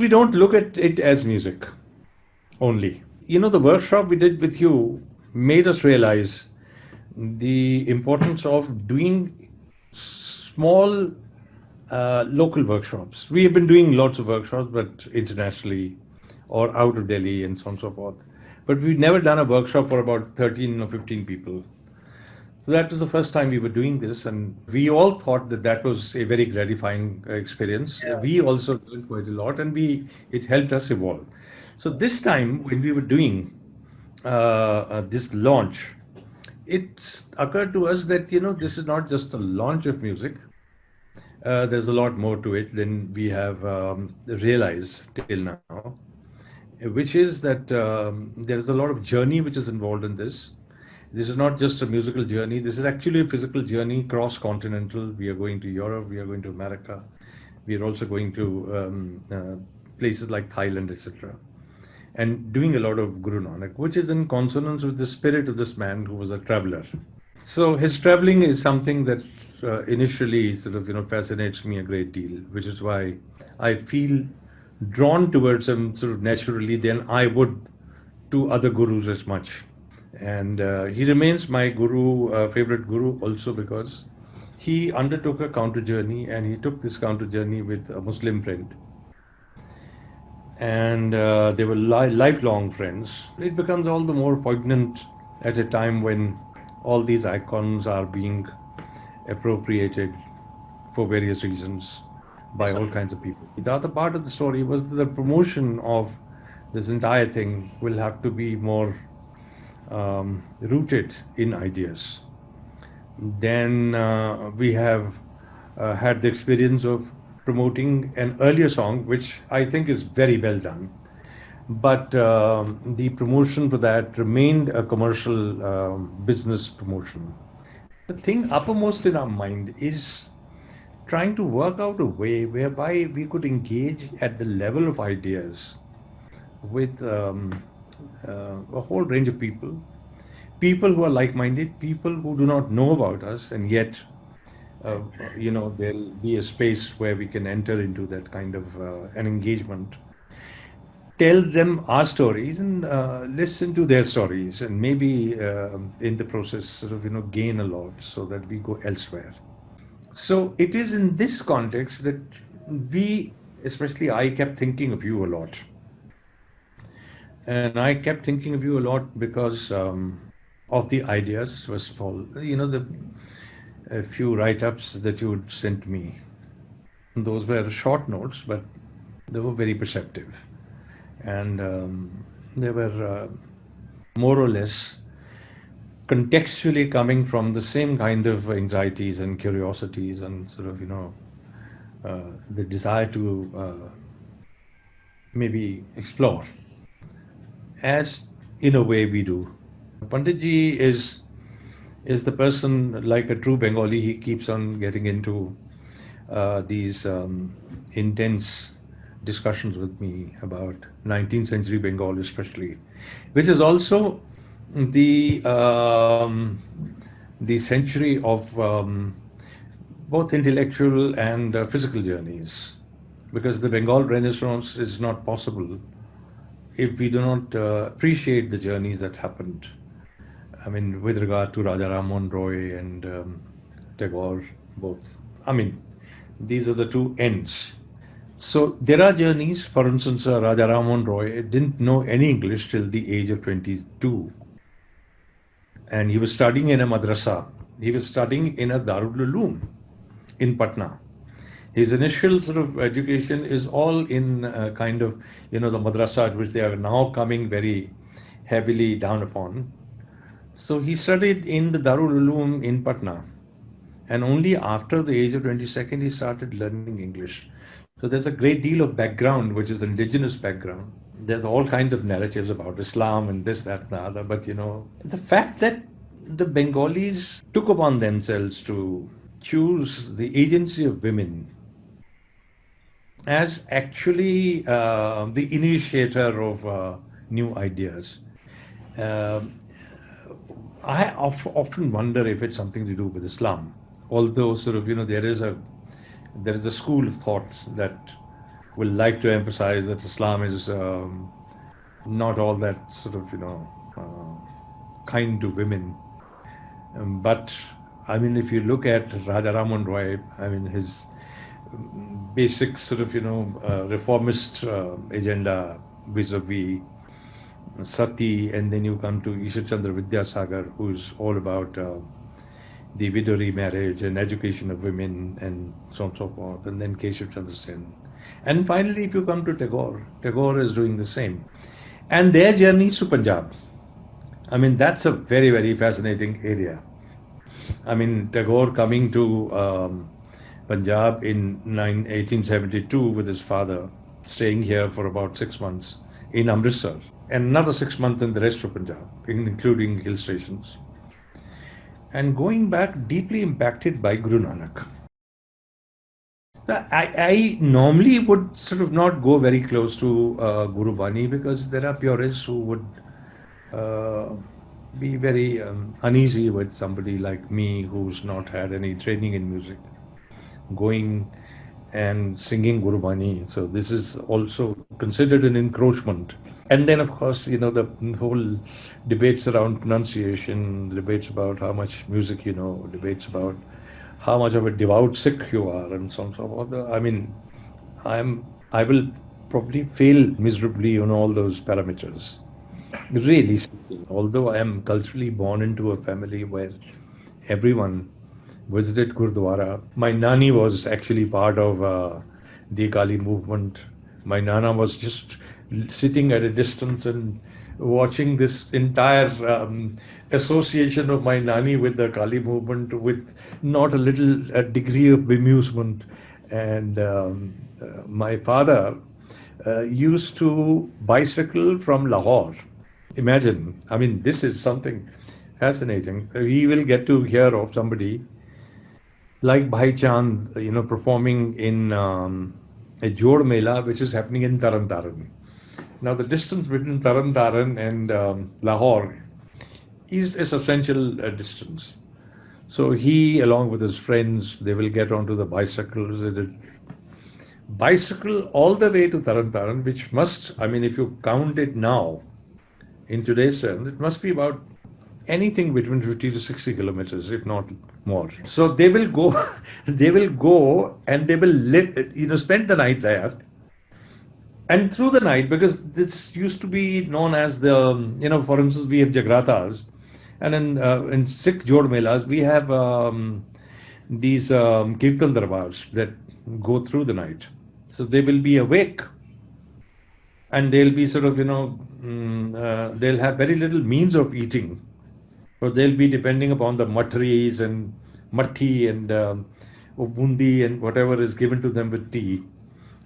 we don't look at it as music only. The workshop we did with you made us realize the importance of doing small local workshops. We have been doing lots of workshops, but internationally or out of Delhi and so on and so forth. But we've never done a workshop for about 13 or 15 people. So that was the first time we were doing this, and we all thought that that was a very gratifying experience. We also learned quite a lot, and we it helped us evolve. So this time, when we were doing this launch, it occurred to us that this is not just a launch of music. There's a lot more to it than we have realized till now, which is that there is a lot of journey which is involved in this. This is not just a musical journey. This is actually a physical journey, cross-continental. We are going to Europe. We are going to America. We are also going to places like Thailand, etc. And doing a lot of Guru Nanak, which is in consonance with the spirit of this man who was a traveler. So his traveling is something that initially sort of fascinates me a great deal, which is why I feel drawn towards him sort of naturally than I would to other gurus as much. And he remains my guru, favorite guru, also because he undertook a counter journey, and he took this counter journey with a Muslim friend, and they were lifelong friends. It becomes all the more poignant at a time when all these icons are being appropriated for various reasons by all kinds of people. The other part of the story was that the promotion of this entire thing will have to be more rooted in ideas. Then we have had the experience of promoting an earlier song, which I think is very well done. But the promotion for that remained a commercial business promotion. The thing uppermost in our mind is trying to work out a way whereby we could engage at the level of ideas with a whole range of people, people who are like-minded, people who do not know about us, and yet, there'll be a space where we can enter into that kind of an engagement. Tell them our stories and listen to their stories, and maybe in the process, sort of, gain a lot so that we go elsewhere. So it is in this context that we, especially I, kept thinking of you a lot. And I kept thinking of you a lot because of the ideas, first of all. The a few write-ups that you had sent me. Those were short notes, but they were very perceptive. And they were more or less contextually coming from the same kind of anxieties and curiosities and sort of, the desire to maybe explore, as in a way we do. Panditji is the person, like a true Bengali. He keeps on getting into these intense discussions with me about 19th century Bengal, especially, which is also the century of both intellectual and physical journeys, because the Bengal Renaissance is not possible if we do not appreciate the journeys that happened. I mean, with regard to Raja Rammohn Roy and Tagore, both. I mean, these are the two ends. So there are journeys. For instance, Raja Rammohn Roy didn't know any English till the age of 22. And he was studying in a madrasa. He was studying in a Darul Uloom in Patna. His initial sort of education is all in kind of, the madrasa at which they are now coming very heavily down upon. So he studied in the Darul Uloom in Patna. And only after the age of 22nd, he started learning English. So there's a great deal of background, which is indigenous background. There's all kinds of narratives about Islam and this, that, and the other. But, the fact that the Bengalis took upon themselves to choose the agency of women as actually the initiator of new ideas. I often wonder if it's something to do with Islam. Although sort of, there is a school of thought that will like to emphasize that Islam is not all that sort of, kind to women. But I mean, if you look at Raja Raman Roy, I mean, his basic sort of, reformist agenda vis-a-vis Sati, and then you come to Ishar Chandra Vidyasagar, who's all about the widow remarriage and education of women and so on and so forth, and then Keshav Chandra Sen. And finally, if you come to Tagore, Tagore is doing the same. And their journeys to Punjab. I mean, that's a very, very fascinating area. I mean, Tagore coming to Punjab in 1872 with his father, staying here for about 6 months in Amritsar, and another 6 months in the rest of Punjab, including hill stations, and going back deeply impacted by Guru Nanak. So I normally would sort of not go very close to Guru Bani because there are purists who would uh, be very uneasy with somebody like me who's not had any training in music going and singing Guru Bani. So this is also considered an encroachment. And then, of course, the whole debates around pronunciation, debates about how much music you know, debates about how much of a devout Sikh you are, and so on and so forth. I mean, I will probably fail miserably on all those parameters. Really speaking, although I am culturally born into a family where everyone visited Gurdwara. My nani was actually part of the Kali movement. My nana was just sitting at a distance and watching this entire association of my nani with the Kali movement with not a little degree of bemusement. And my father used to bicycle from Lahore. Imagine, I mean, this is something fascinating. We will get to hear of somebody like Bhai Chand, performing in a Jod Mela, which is happening in Taran Taran. Now, the distance between Taran Taran and Lahore is a substantial distance. So he, along with his friends, they will get onto the bicycles. Bicycle all the way to Taran Taran, which must, I mean, if you count it now, in today's terms, it must be about anything between 50 to 60 kilometers, if not more. So they will go, they will go and they will live, spend the night there. And through the night, because this used to be known as the, for instance, we have Jagratas, and in Sikh Jod Melas, we have these Kirtan Darbars that go through the night. So they will be awake and they'll be sort of, they'll have very little means of eating. So they'll be depending upon the matris and matti and bundi and whatever is given to them with tea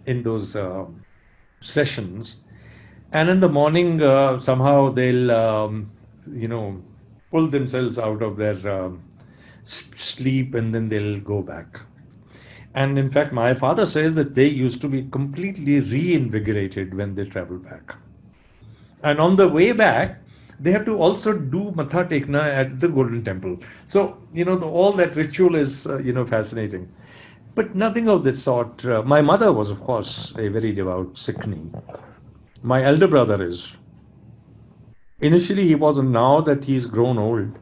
in those sessions. And in the morning, somehow they'll, pull themselves out of their sleep and then they'll go back. And in fact, my father says that they used to be completely reinvigorated when they travel back. And on the way back, they have to also do Matha Tekna at the Golden Temple. So, all that ritual is, fascinating. But nothing of this sort. My mother was, of course, a very devout Sikhni. My elder brother is. Initially, he wasn't. Now that he's grown old,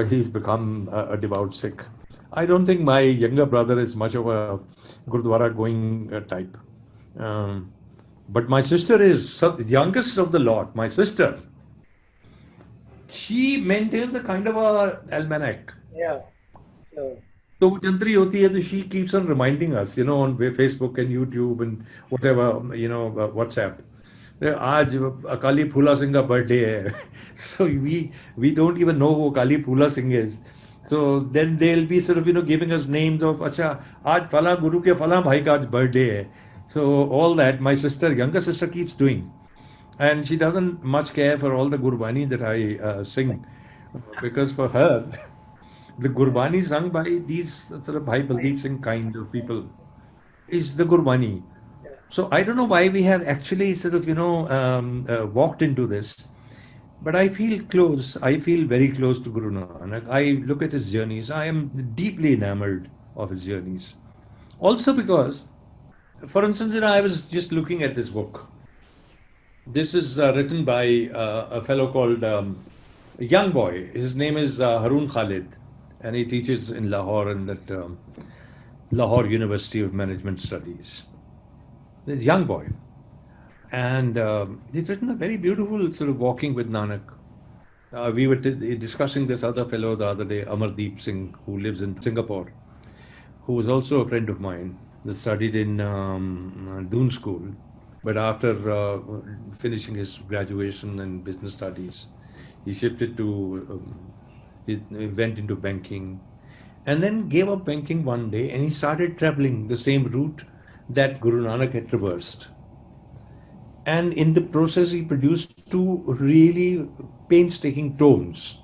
he's become a devout Sikh. I don't think my younger brother is much of a Gurdwara going type. But my sister is the youngest of the lot. My sister, she maintains a kind of a almanac. Yeah. So, So वो जंतरी होती है, तो she keeps on reminding us, on Facebook and YouTube and whatever, WhatsApp. आज अकाली फूला सिंह का birthday है. So we don't even know who Akali Phula Singh is. So then they'll be sort of, giving us names of, अच्छा आज फला गुरु के फला भाई का आज बर्थडे है. So all that my younger sister keeps doing. And she doesn't much care for all the Gurbani that I sing. Because for her, the Gurbani sung by these sort of Bhai Baldeep nice. Singh kind of people is the Gurbani. Yeah. So I don't know why we have actually sort of, walked into this. But I feel close. I feel very close to Guru Nanak. I look at his journeys. I am deeply enamored of his journeys. Also because For instance, I was just looking at this book. This is written by a fellow called a young boy. His name is Haroon Khalid, and he teaches in Lahore in that Lahore University of Management Studies. This young boy, and he's written a very beautiful sort of walking with Nanak. We were discussing this other fellow the other day, Amardeep Singh, who lives in Singapore, who was also a friend of mine, that studied in Doon School, but after finishing his graduation and business studies, he shifted to, he went into banking, and then gave up banking one day, and he started traveling the same route that Guru Nanak had traversed. And in the process, he produced two really painstaking tomes,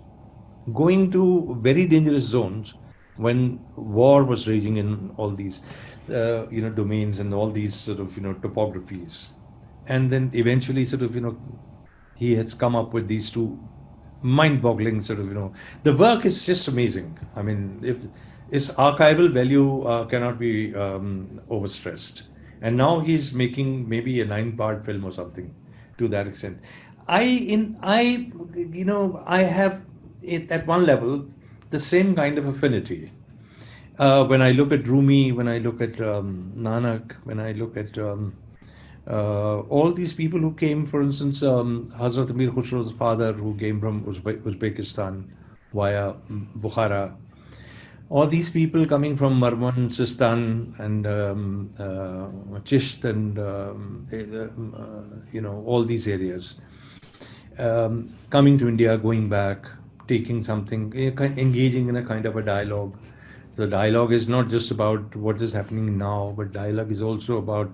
going to very dangerous zones when war was raging in all these, domains and all these sort of, topographies. And then eventually, sort of, he has come up with these two mind-boggling sort of, the work is just amazing. I mean, if its archival value cannot be overstressed. And now he's making maybe a 9-part film or something to that extent. I have it at one level the same kind of affinity. When I look at Rumi, when I look at Nanak, when I look at all these people who came, for instance, Hazrat Amir Khusro's father, who came from Uzbekistan via Bukhara. All these people coming from Marwan, Sistan, and Chisht, and all these areas, coming to India, going back, taking something, engaging in a kind of a dialogue. So dialogue is not just about what is happening now, but dialogue is also about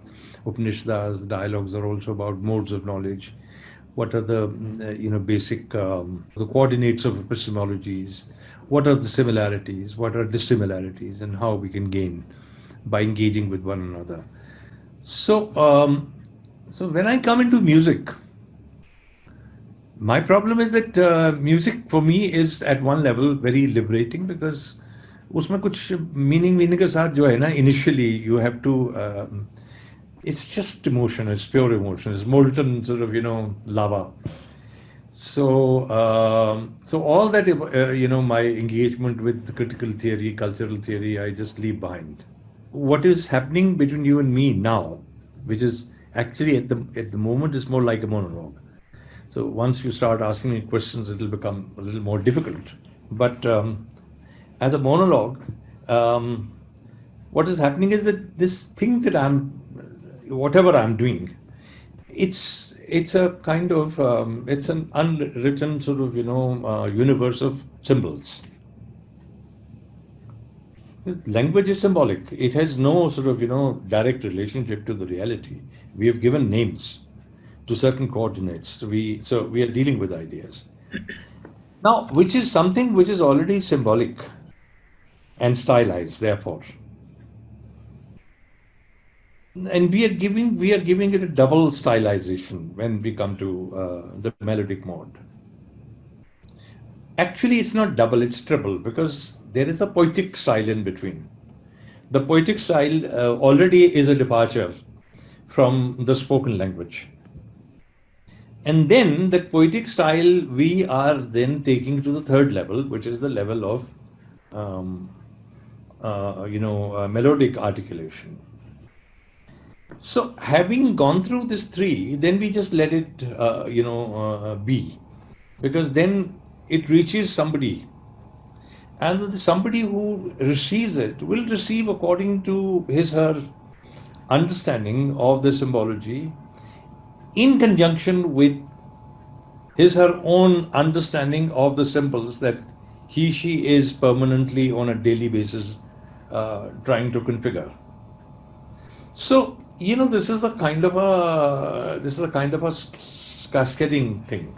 Upanishads. The dialogues are also about modes of knowledge. What are the basic the coordinates of epistemologies? What are the similarities? What are dissimilarities? And how we can gain by engaging with one another. So when I come into music, my problem is that music for me is at one level very liberating, because उसमें कुछ meaning के साथ जो है ना, initially you have to it's just emotion, it's pure emotion, it's molten sort of lava. So all that my engagement with the critical theory, cultural theory, I just leave behind. What is happening between you and me now, which is actually at the moment is more like a monologue. So once you start asking me questions, it will become a little more difficult. But as a monologue, what is happening is that this thing that whatever I'm doing, it's a kind of it's an unwritten sort of universe of symbols. Language is symbolic. It has no sort of direct relationship to the reality. We have given names to certain coordinates. So we are dealing with ideas now, which is something which is already symbolic and stylized, therefore. And we are giving it a double stylization when we come to the melodic mode. Actually, it's not double, it's triple, because there is a poetic style in between. The poetic style already is a departure from the spoken language. And then that poetic style we are then taking to the third level, which is the level of melodic articulation. So having gone through this three, then we just let it be, because then it reaches somebody, and the somebody who receives it will receive according to his her understanding of the symbology, in conjunction with his her own understanding of the symbols that she is permanently on a daily basis trying to configure. So this is the kind of a cascading thing.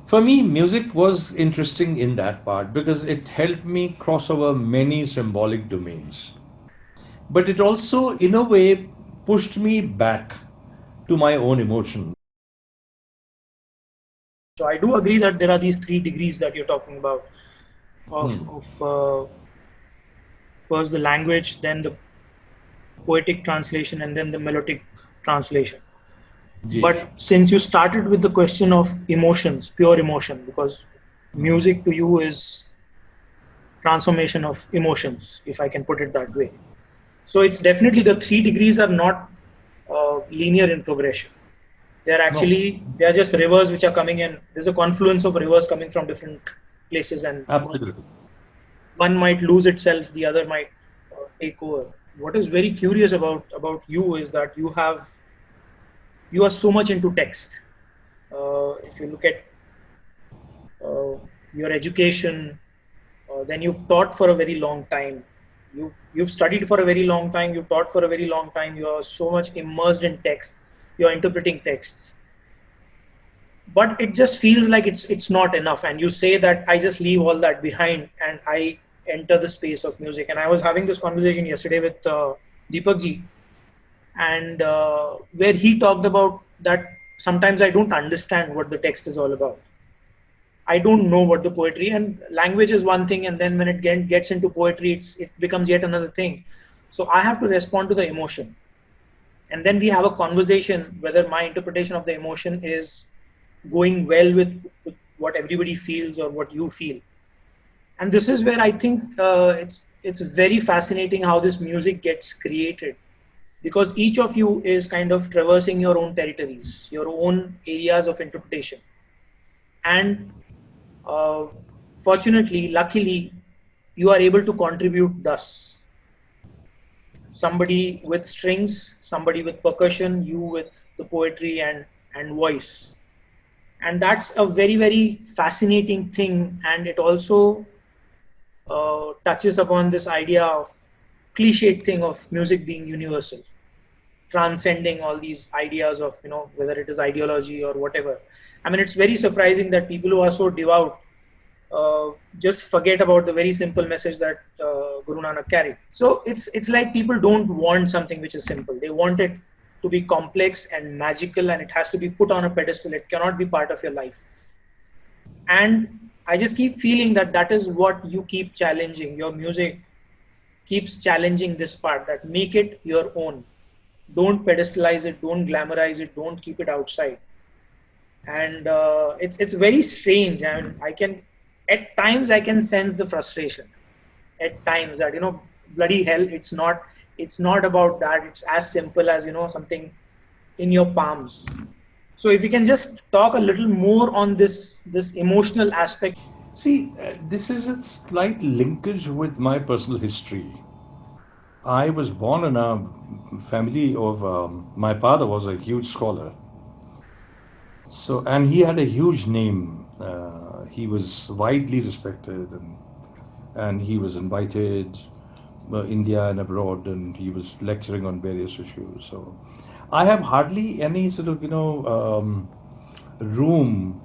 For me, music was interesting in that part because it helped me cross over many symbolic domains. But it also, in a way, pushed me back to my own emotion. So I do agree that there are these 3 degrees that you're talking about of first the language, then the poetic translation and then the melodic translation. Ji. But since you started with the question of emotions, pure emotion, because music to you is transformation of emotions, if I can put it that way. So it's definitely the 3 degrees are not linear in progression. No, They are just rivers which are coming in. There's a confluence of rivers coming from different places, and absolutely. one might lose itself, the other might take over. What is very curious about you is that you are so much into text. If you look at uh, your education, then you've taught for a very long time. You've studied for a very long time. You've taught for a very long time. You are so much immersed in text. You're interpreting texts, but it just feels like it's not enough. And you say that I just leave all that behind and I enter the space of music. And I was having this conversation yesterday with Deepak ji, and where he talked about that sometimes I don't understand what the text is all about. I don't know what the poetry, and language is one thing, and then when it gets into poetry, it becomes yet another thing. So I have to respond to the emotion, and then we have a conversation whether my interpretation of the emotion is going well with what everybody feels or what you feel. And this is where I think it's very fascinating how this music gets created, because each of you is kind of traversing your own territories, your own areas of interpretation. And uh, fortunately, luckily, you are able to contribute thus. Somebody with strings, somebody with percussion, you with the poetry and voice. And that's a very, very fascinating thing. And it also touches upon this idea of cliched thing of music being universal, transcending all these ideas of, whether it is ideology or whatever. I mean, it's very surprising that people who are so devout just forget about the very simple message that Guru Nanak carried. So it's like people don't want something which is simple. They want it to be complex and magical, and it has to be put on a pedestal. It cannot be part of your life. And I just keep feeling that that is what you keep challenging. Your music keeps challenging this part, that make it your own. Don't pedestalize it. Don't glamorize it. Don't keep it outside. And it's very strange. And I can, at times I can sense the frustration at times, that bloody hell, it's not about that. It's as simple as something in your palms. So if you can just talk a little more on this emotional aspect. See, this is a slight linkage with my personal history. I was born in a family of, my father was a huge scholar. So, and he had a huge name. He was widely respected, and he was invited India and abroad, and he was lecturing on various issues. So, I have hardly any sort of room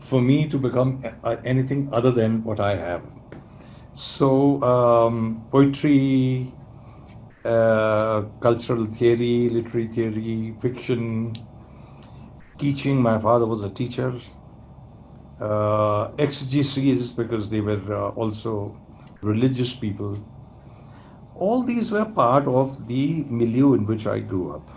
for me to become anything other than what I have. So, poetry, cultural theory, literary theory, fiction, teaching. My father was a teacher. Exegesis, because they were also religious people. All these were part of the milieu in which I grew up.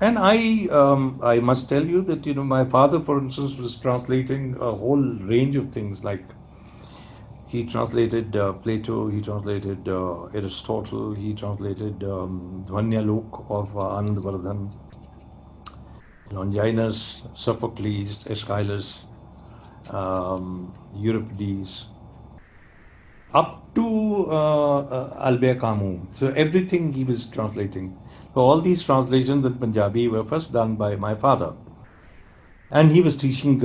And I must tell you that my father, for instance, was translating a whole range of things. Like he translated Plato, he translated Aristotle, he translated Dhvanyalok of Anandavardhan, Longinus, Sophocles, Aeschylus, Euripides, up to Albert Camus. So everything he was translating. So all these translations in Punjabi were first done by my father. And he was teaching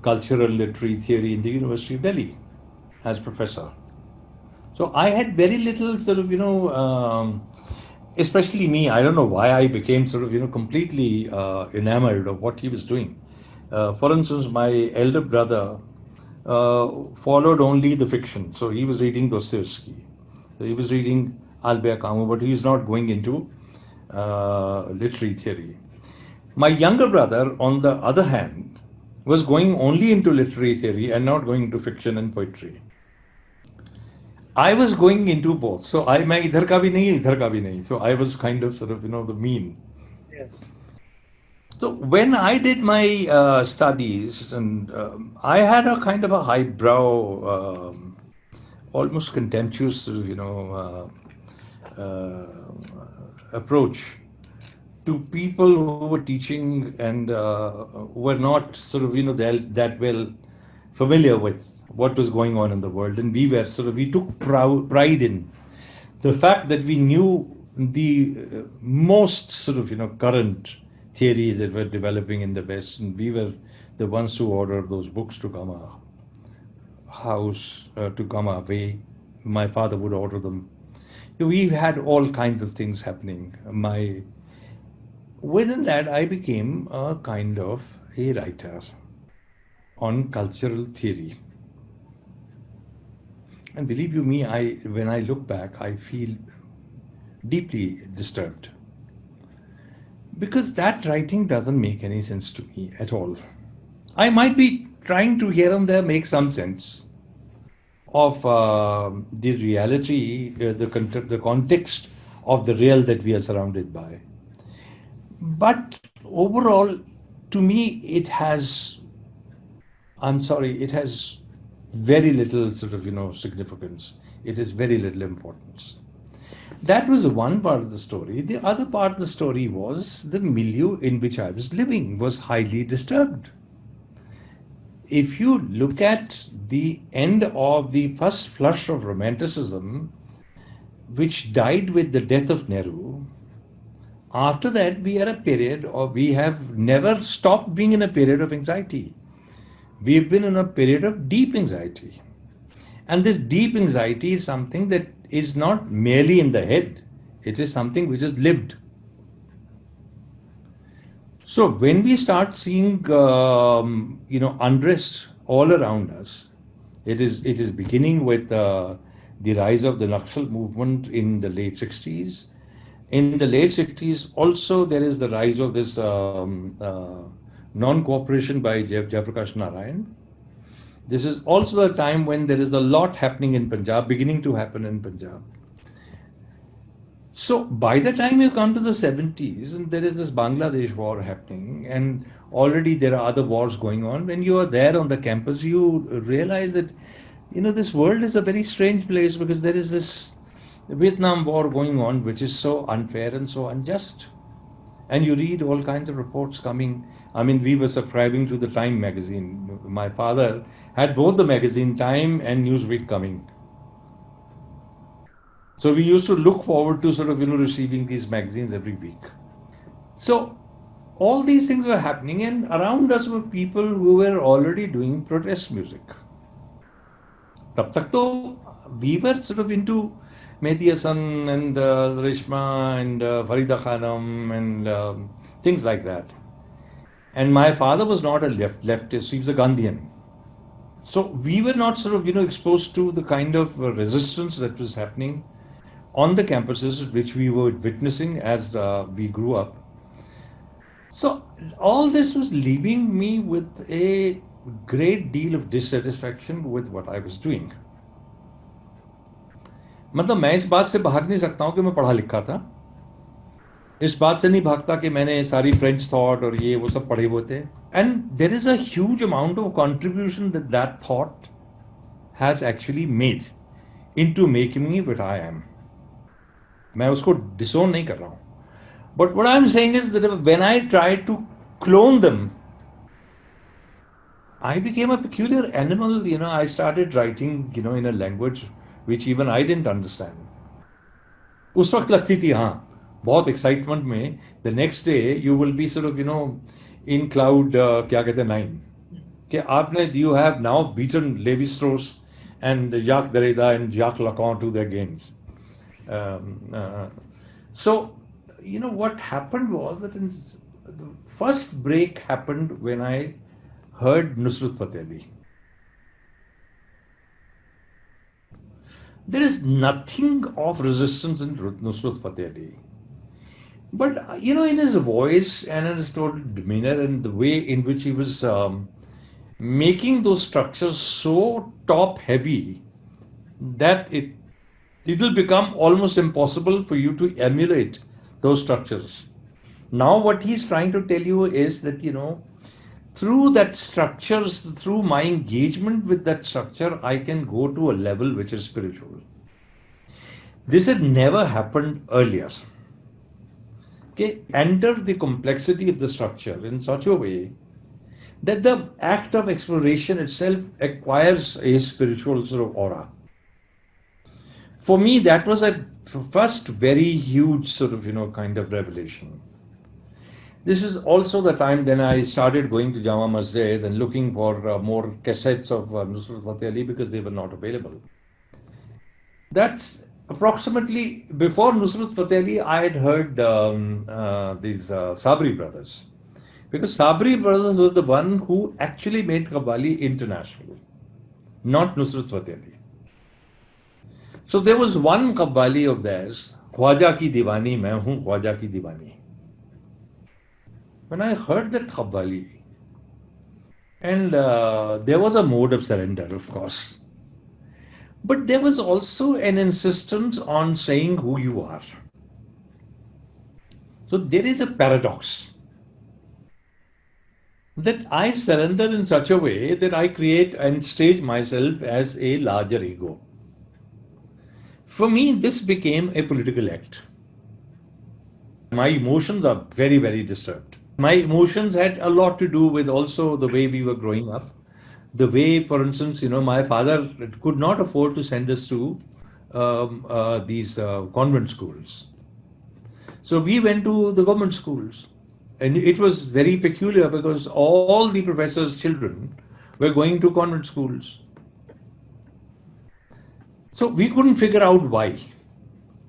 cultural literary theory in the University of Delhi as professor. So I had very little sort of, especially me, I don't know why I became sort of, completely enamored of what he was doing. For instance, my elder brother followed only the fiction. So he was reading Dostoevsky. So he was reading Albert Camus, but he was not going into literary theory. My younger brother, on the other hand, was going only into literary theory and not going into fiction and poetry. I was going into both. So मैं इधर का भी नहीं इधर का भी नहीं. So I was kind of sort of the mean. Yeah. So when I did my studies, and I had a kind of a highbrow, almost contemptuous, sort of, approach to people who were teaching and were not sort of that well familiar with what was going on in the world, and we took pride in the fact that we knew the most sort of current theories that were developing in the West, and we were the ones who ordered those books to come our house, to come our way. My father would order them. We had all kinds of things happening. My Within that, I became a kind of a writer on cultural theory. And believe you me, when I look back, I feel deeply disturbed because that writing doesn't make any sense to me at all. I might be trying to here and there make some sense of the reality, the context of the real that we are surrounded by. But overall, to me, it has, I'm sorry, it has very little sort of, significance. It has very little importance. That was one part of the story. The other part of the story was the milieu in which I was living was highly disturbed. If you look at the end of the first flush of romanticism, which died with the death of Nehru, after that we are a period of, we have never stopped being in a period of anxiety. We've been in a period of deep anxiety. And this deep anxiety is something that is not merely in the head, it is something which is lived. So when we start seeing, unrest all around us, it is beginning with the rise of the Naxal movement in the late 60s. In the late 60s, also there is the rise of this non-cooperation by Jayaprakash Narayan. This is also the time when there is a lot happening in Punjab, beginning to happen in Punjab. So by the time you come to the 70s, and there is this Bangladesh war happening, and already there are other wars going on, when you are there on the campus, you realize that, this world is a very strange place because there is this Vietnam war going on, which is so unfair and so unjust. And you read all kinds of reports coming. I mean, we were subscribing to the Time magazine. My father had both the magazine Time and Newsweek coming. So we used to look forward to sort of, receiving these magazines every week. So all these things were happening, and around us were people who were already doing protest music. तब तक तो we were sort of into Mehdi Hasan and Rishma and Farida Khanum and things like that. And my father was not a leftist, he was a Gandhian. So we were not sort of, exposed to the kind of resistance that was happening on the campuses which we were witnessing as we grew up. So all this was leaving me with a great deal of dissatisfaction with what I was doing. मतलब मैं इस बात से भाग नहीं सकता हूँ कि मैं पढ़ा लिखा था, इस बात से नहीं भागता कि मैंने सारी फ्रेंच थॉट और ये वो सब पढ़े हुए थे. And there is a huge amount of contribution that that thought has actually made into making me what I am. मैं उसको डिसोन नहीं कर रहा हूँ, but what I am saying is that when I try to clone them, I became a peculiar animal. I started writing, in a language which even I didn't understand. उस वक्त लगती थी हाँ बहुत एक्साइटमेंट में the next day you will be sort of in cloud क्या कहते हैं 9 कि आपने you have now beaten levy स्ट्रोस and yak दरेदा and yak लकॉन to their games. So what happened was that the first break happened when I heard Nusrat Fateh Ali. There is nothing of resistance in Nusrat Fateh Ali. But, in his voice and in his total demeanor and the way in which he was making those structures so top heavy that it It will become almost impossible for you to emulate those structures. Now, what he's trying to tell you is that, through that structures, through my engagement with that structure, I can go to a level which is spiritual. This had never happened earlier. Okay, enter the complexity of the structure in such a way that the act of exploration itself acquires a spiritual sort of aura. For me, that was a first very huge sort of, kind of revelation. This is also the time then I started going to Jama Masjid and looking for more cassettes of Nusrat Fateh Ali because they were not available. That's approximately before Nusrat Fateh Ali, I had heard these Sabri brothers. Because Sabri brothers was the one who actually made Qawwali international, not Nusrat Fateh Ali. So there was one Qawwali of theirs, Khwaja ki Diwani, main hoon Khwaja ki Diwani. When I heard that Qawwali, and there was a mode of surrender, of course, but there was also an insistence on saying who you are. So there is a paradox that I surrender in such a way that I create and stage myself as a larger ego. For me, this became a political act. My emotions are very, very disturbed. My emotions had a lot to do with also the way we were growing up. The way, for instance, my father could not afford to send us to these convent schools. So we went to the government schools. And it was very peculiar because all the professors' children were going to convent schools. So we couldn't figure out why.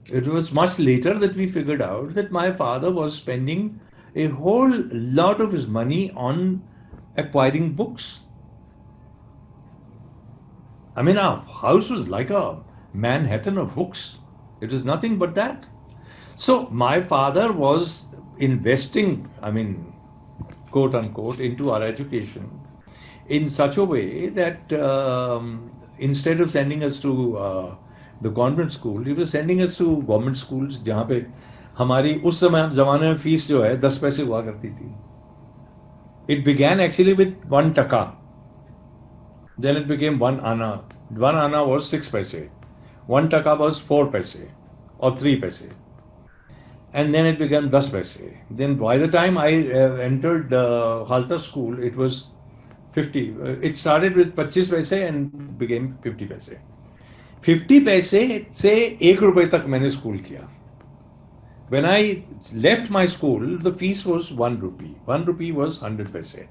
It was much later that we figured out that my father was spending a whole lot of his money on acquiring books. I mean, our house was like a Manhattan of books. It was nothing but that. So my father was investing, I mean, quote unquote, into our education in such a way that instead of sending us to the convent school, he was sending us to government schools जहाँ पे हमारी उस समय ज़माने में fees जो है 10 पैसे हुआ करती थी. It began actually with 1 taka. Then it became 1 anna. 1 anna was 6 paise. 1 taka was 4 paise or 3 paise. And then it became 10 paise. Then by the time I entered Halta school, it was 50. It started with 25 paise and became 50 paise. 50 पैसे से 1 रुपए तक मैंने school किया. When I left my school, the fees was 1 rupee. 1 rupee was 100 paise.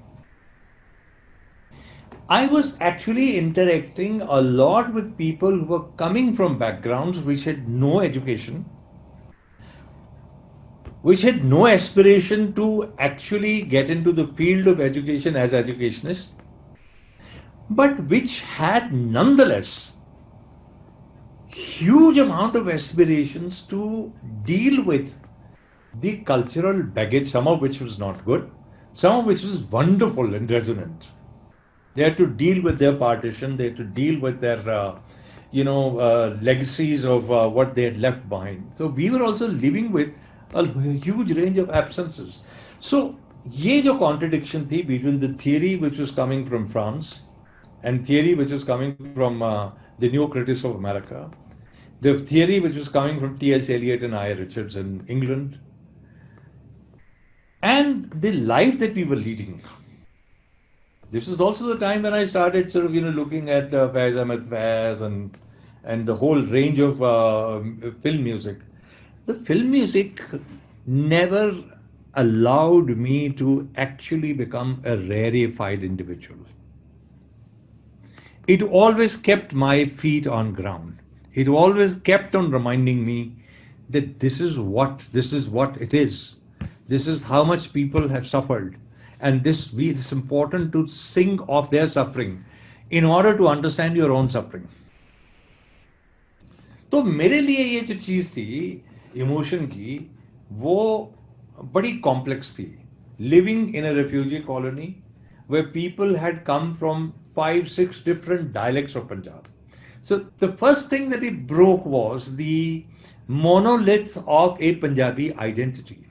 I was actually interacting a lot with people who were coming from backgrounds which had no education, which had no aspiration to actually get into the field of education as educationists, but which had nonetheless huge amount of aspirations to deal with the cultural baggage, some of which was not good, some of which was wonderful and resonant. They had to deal with their partition, they had to deal with their, legacies of what they had left behind. So we were also living with a huge range of absences. So, ये जो contradiction थी between the theory which was coming from France and theory which was coming from the new critics of America, the theory which was coming from T.S. Eliot and I. Richards in England, and the life that we were leading. This is also the time when I started sort of, looking at Faiz Ahmed Faiz and the whole range of film music. The film music never allowed me to actually become a rarefied individual. It always kept my feet on ground. It always kept on reminding me that this is what it is. This is how much people have suffered. And it's important to sing of their suffering in order to understand your own suffering. तो मेरे लिए ये जो चीज़ थी emotion की, वो बड़ी complex थी. Living in a refugee colony where people had come from 5-6 different dialects of Punjab. So the first thing that he broke was the monolith of a Punjabi identity.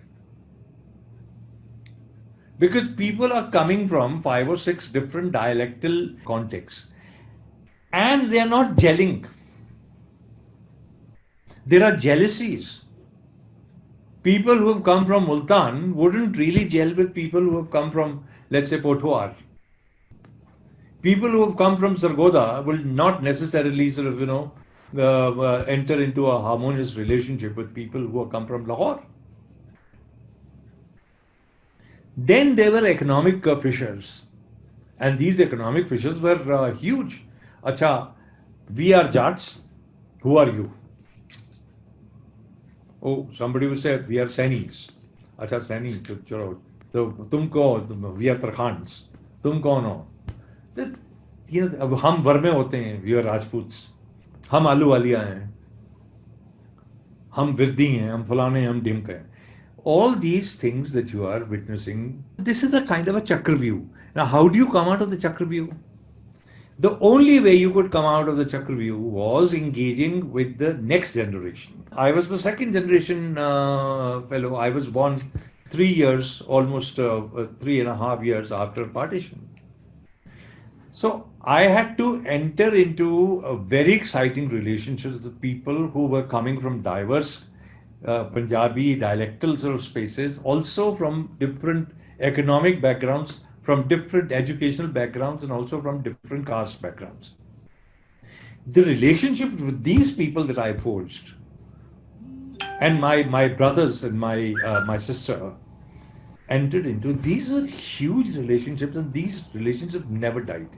Because people are coming from 5 or 6 different dialectal contexts and they are not gelling. There are jealousies. People who have come from Multan wouldn't really gel with people who have come from, let's say, Pothoar. People who have come from Sargodha will not necessarily sort of, enter into a harmonious relationship with people who have come from Lahore. Then there were economic fissures. And these economic fissures were huge. Acha, we are Jats. Who are you? Oh, somebody will say, we are Sainis. Acha, Saini, chalo. So, we are Tarkhans. Tum kaun ho? अब हम वर्मे होते हैं, we are राजपूत्स. हम आलू वालिया हैं, हम विरदी हैं, हम फलाने हैं, हम डिमक हैं. All these things that you are witnessing, this is a kind of a Chakravyuh. Now, how do you come out of the Chakravyuh? The only way you could come out of the Chakravyuh was engaging with the next generation. I was the second generation fellow. I was born 3 years, almost 3.5 years after partition. So I had to enter into a very exciting relationships with people who were coming from diverse Punjabi dialectal sort of spaces, also from different economic backgrounds, from different educational backgrounds, and also from different caste backgrounds. The relationship with these people that I forged, and my brothers and my sister entered into, these were huge relationships, and these relationships never died.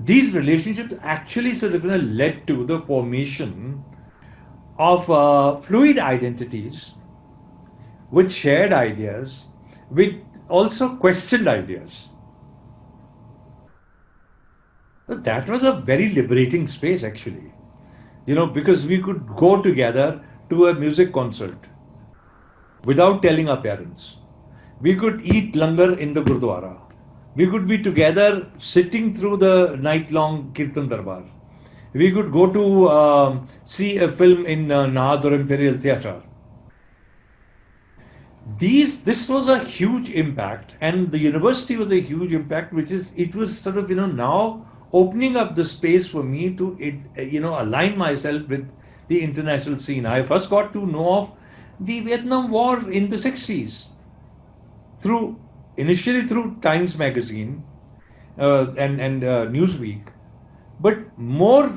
These relationships actually sort of led to the formation of fluid identities with shared ideas, with also questioned ideas. So that was a very liberating space actually, because we could go together to a music concert without telling our parents. We could eat langar in the Gurdwara. We could be together sitting through the night-long Kirtan Darbar. We could go to see a film in Naz or Imperial Theatre. This was a huge impact, and the university was a huge impact, it was sort of, now opening up the space for me to, align myself with the international scene. I first got to know of the Vietnam War in the 60s initially through Times Magazine and Newsweek, but more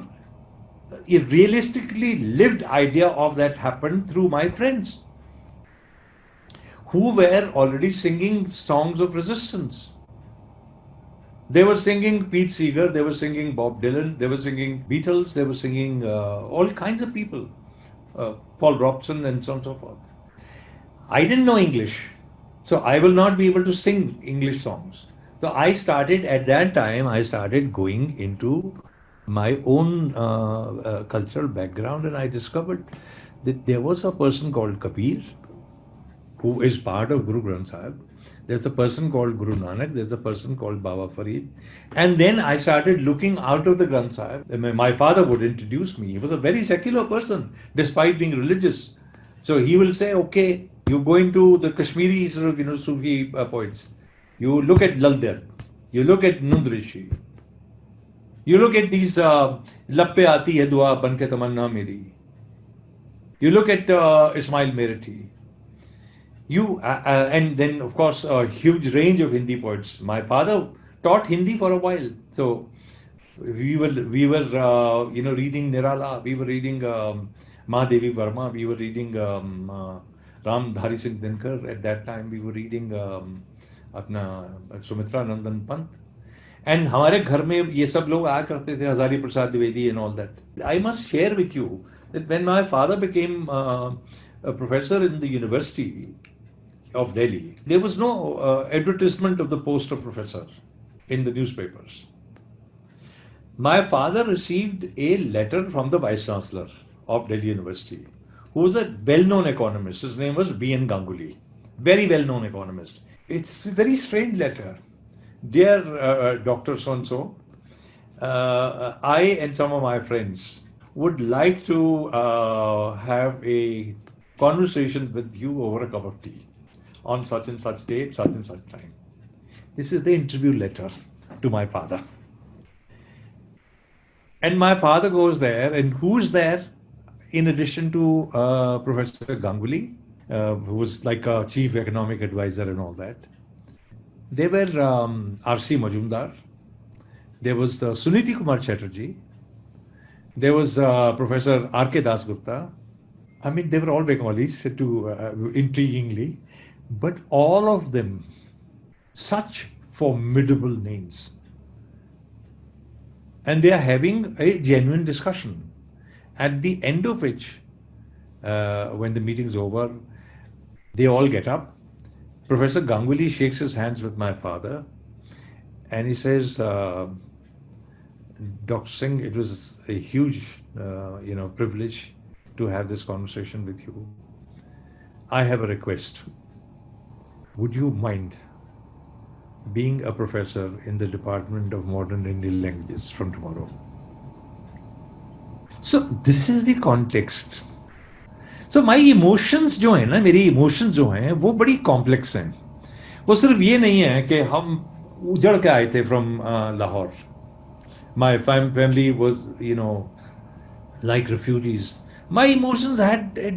a realistically lived idea of that happened through my friends who were already singing songs of resistance. They were singing Pete Seeger, they were singing Bob Dylan, they were singing Beatles, they were singing all kinds of people, Paul Robeson and so on and so forth. I didn't know English, so I will not be able to sing English songs. So at that time, I started going into my own cultural background, and I discovered that there was a person called Kabir, who is part of Guru Granth Sahib. There's a person called Guru Nanak, there's a person called Baba Farid. And then I started looking out of the Granth Sahib. My father would introduce me. He was a very secular person, despite being religious. So he will say, okay, you go into the Kashmiri sort of, Sufi poets. You look at Lalder, you look at Nund Rishi, you look at these Lappe Aati Hai Dua Banke Tamanna Meri. You look at Ismail Merathi. And then of course a huge range of Hindi poets. My father taught Hindi for a while, so we were reading Nirala, we were reading Mahadevi Verma, we were reading Ram Dhari Singh Dinkar. At that time we were reading अपना Sumitra Nandan Pant. And हमारे घर में ये सब लोग आया करते थे, Hazari Prasad Dwivedi and all that. I must share with you that when my father became a professor in the University of Delhi, there was no advertisement of the post of professor in the newspapers. My father received a letter from the Vice Chancellor of Delhi University, who was a well-known economist. His name was B.N. Ganguly, very well-known economist. It's a very strange letter. Dear Dr. So-and-so, I and some of my friends would like to have a conversation with you over a cup of tea on such and such date, such and such time. This is the interview letter to my father. And my father goes there, and who's there in addition to Professor Ganguly, who was like a chief economic advisor and all that? They were R.C. Majumdar, there was Suniti Kumar Chatterjee, there was Professor R.K. Dasgupta. I mean, they were all Bengalis, to intriguingly, but all of them such formidable names. And they are having a genuine discussion, at the end of which, when the meeting's over, they all get up. Professor Ganguly shakes his hands with my father, and he says, Dr. Singh, it was a huge, privilege to have this conversation with you. I have a request. Would you mind being a professor in the Department of Modern Indian Languages from tomorrow? So this is the context. So my emotions जो है ना, मेरी emotions जो हैं वो बड़ी complex हैं. वो सिर्फ ये नहीं है कि हम उजड़ के आए थे from Lahore. My family was, like refugees. My emotions had a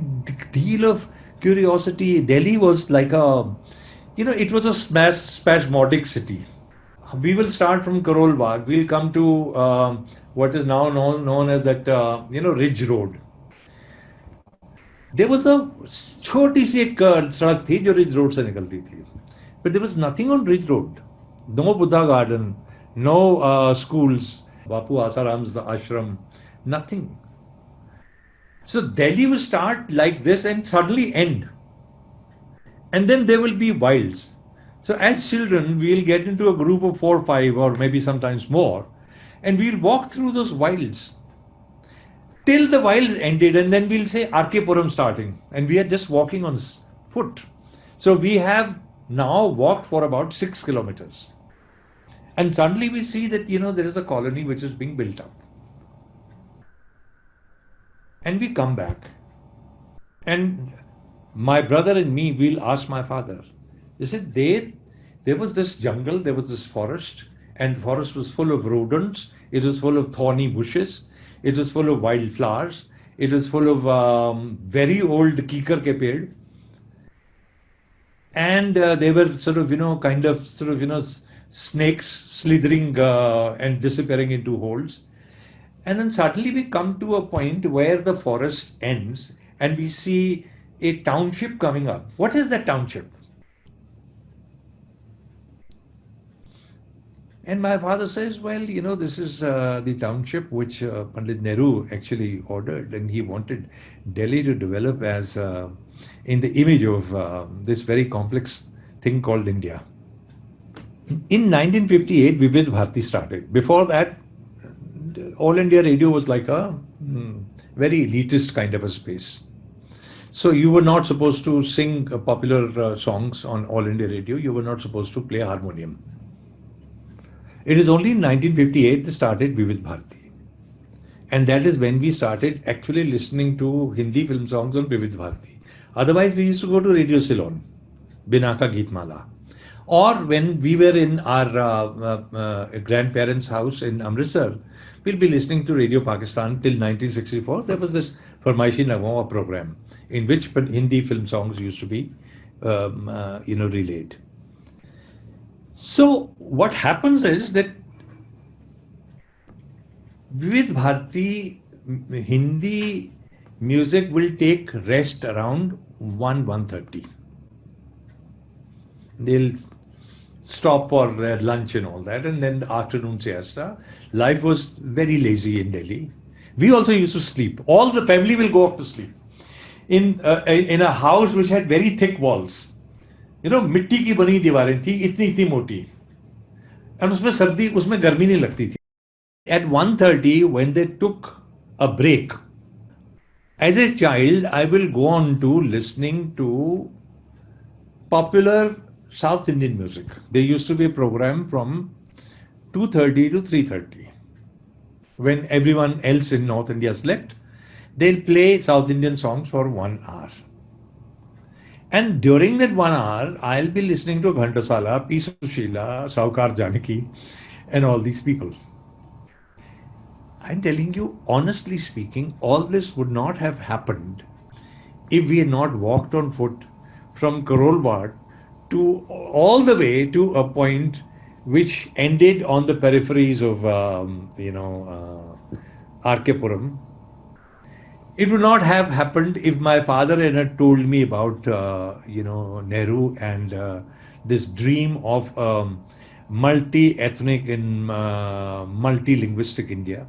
deal of curiosity. Delhi was like a, it was a spasmodic city. We will start from Karol Bagh. We'll come to what is now known as that, Ridge Road. There was a छोटी सी एक सड़क थी जो ridge road से निकलती थी. But there was nothing on Ridge Road. No Buddha Garden, no schools, Bapu Asaram's the ashram, nothing. So Delhi will start like this and suddenly end. And then there will be wilds. So as children, we'll get into a group of 4 or 5 or maybe sometimes more, and we'll walk through those wilds till the wilds ended, and then we'll say RK Puram starting, and we are just walking on foot. So we have now walked for about 6 kilometers. And suddenly we see that, there is a colony which is being built up. And we come back. And my brother and me, we'll ask my father. They said, there was this jungle, there was this forest, and the forest was full of rodents, it was full of thorny bushes, it was full of wildflowers, it was full of very old kikar ke ped. And they were sort of, snakes slithering and disappearing into holes. And then suddenly we come to a point where the forest ends and we see a township coming up. What is that township? And my father says, well, this is the township which Pandit Nehru actually ordered, and he wanted Delhi to develop as in the image of this very complex thing called India. In 1958, Vivid Bharati started. Before that, All India Radio was like a very elitist kind of a space. So you were not supposed to sing popular songs on All India Radio. You were not supposed to play harmonium. It is only in 1958 they started Vivid Bharati. And that is when we started actually listening to Hindi film songs on Vivid Bharati. Otherwise, we used to go to Radio Ceylon, Binaka Geetmala. Or when we were in our grandparents' house in Amritsar, we'll be listening to Radio Pakistan till 1964. There was this Farmaishi Nagwa program in which Hindi film songs used to be, relayed. So what happens is that Vivid Bharati Hindi music will take rest around 1:30. They'll stop for their lunch and all that, and then the afternoon siesta. Life was very lazy in Delhi. We also used to sleep. All the family will go off to sleep in a house which had very thick walls. मिट्टी की बनी दीवारें थी, इतनी इतनी मोटी, और उसमें गर्मी नहीं लगती थी. At 1:30, when they took a break, as a child, I will go on to listening to popular South Indian music. There used to be a program from 2:30 to 3:30. when everyone else in North India slept, they'll play South Indian songs for 1 hour. And during that 1 hour, I'll be listening to Ghantasala, P. Sushila, Saukar Janaki, and all these people. I'm telling you, honestly speaking, all this would not have happened if we had not walked on foot from Karolbad to all the way to a point which ended on the peripheries of, Arkepuram. It would not have happened if my father had not told me about, Nehru and this dream of multi-ethnic and multi-linguistic India.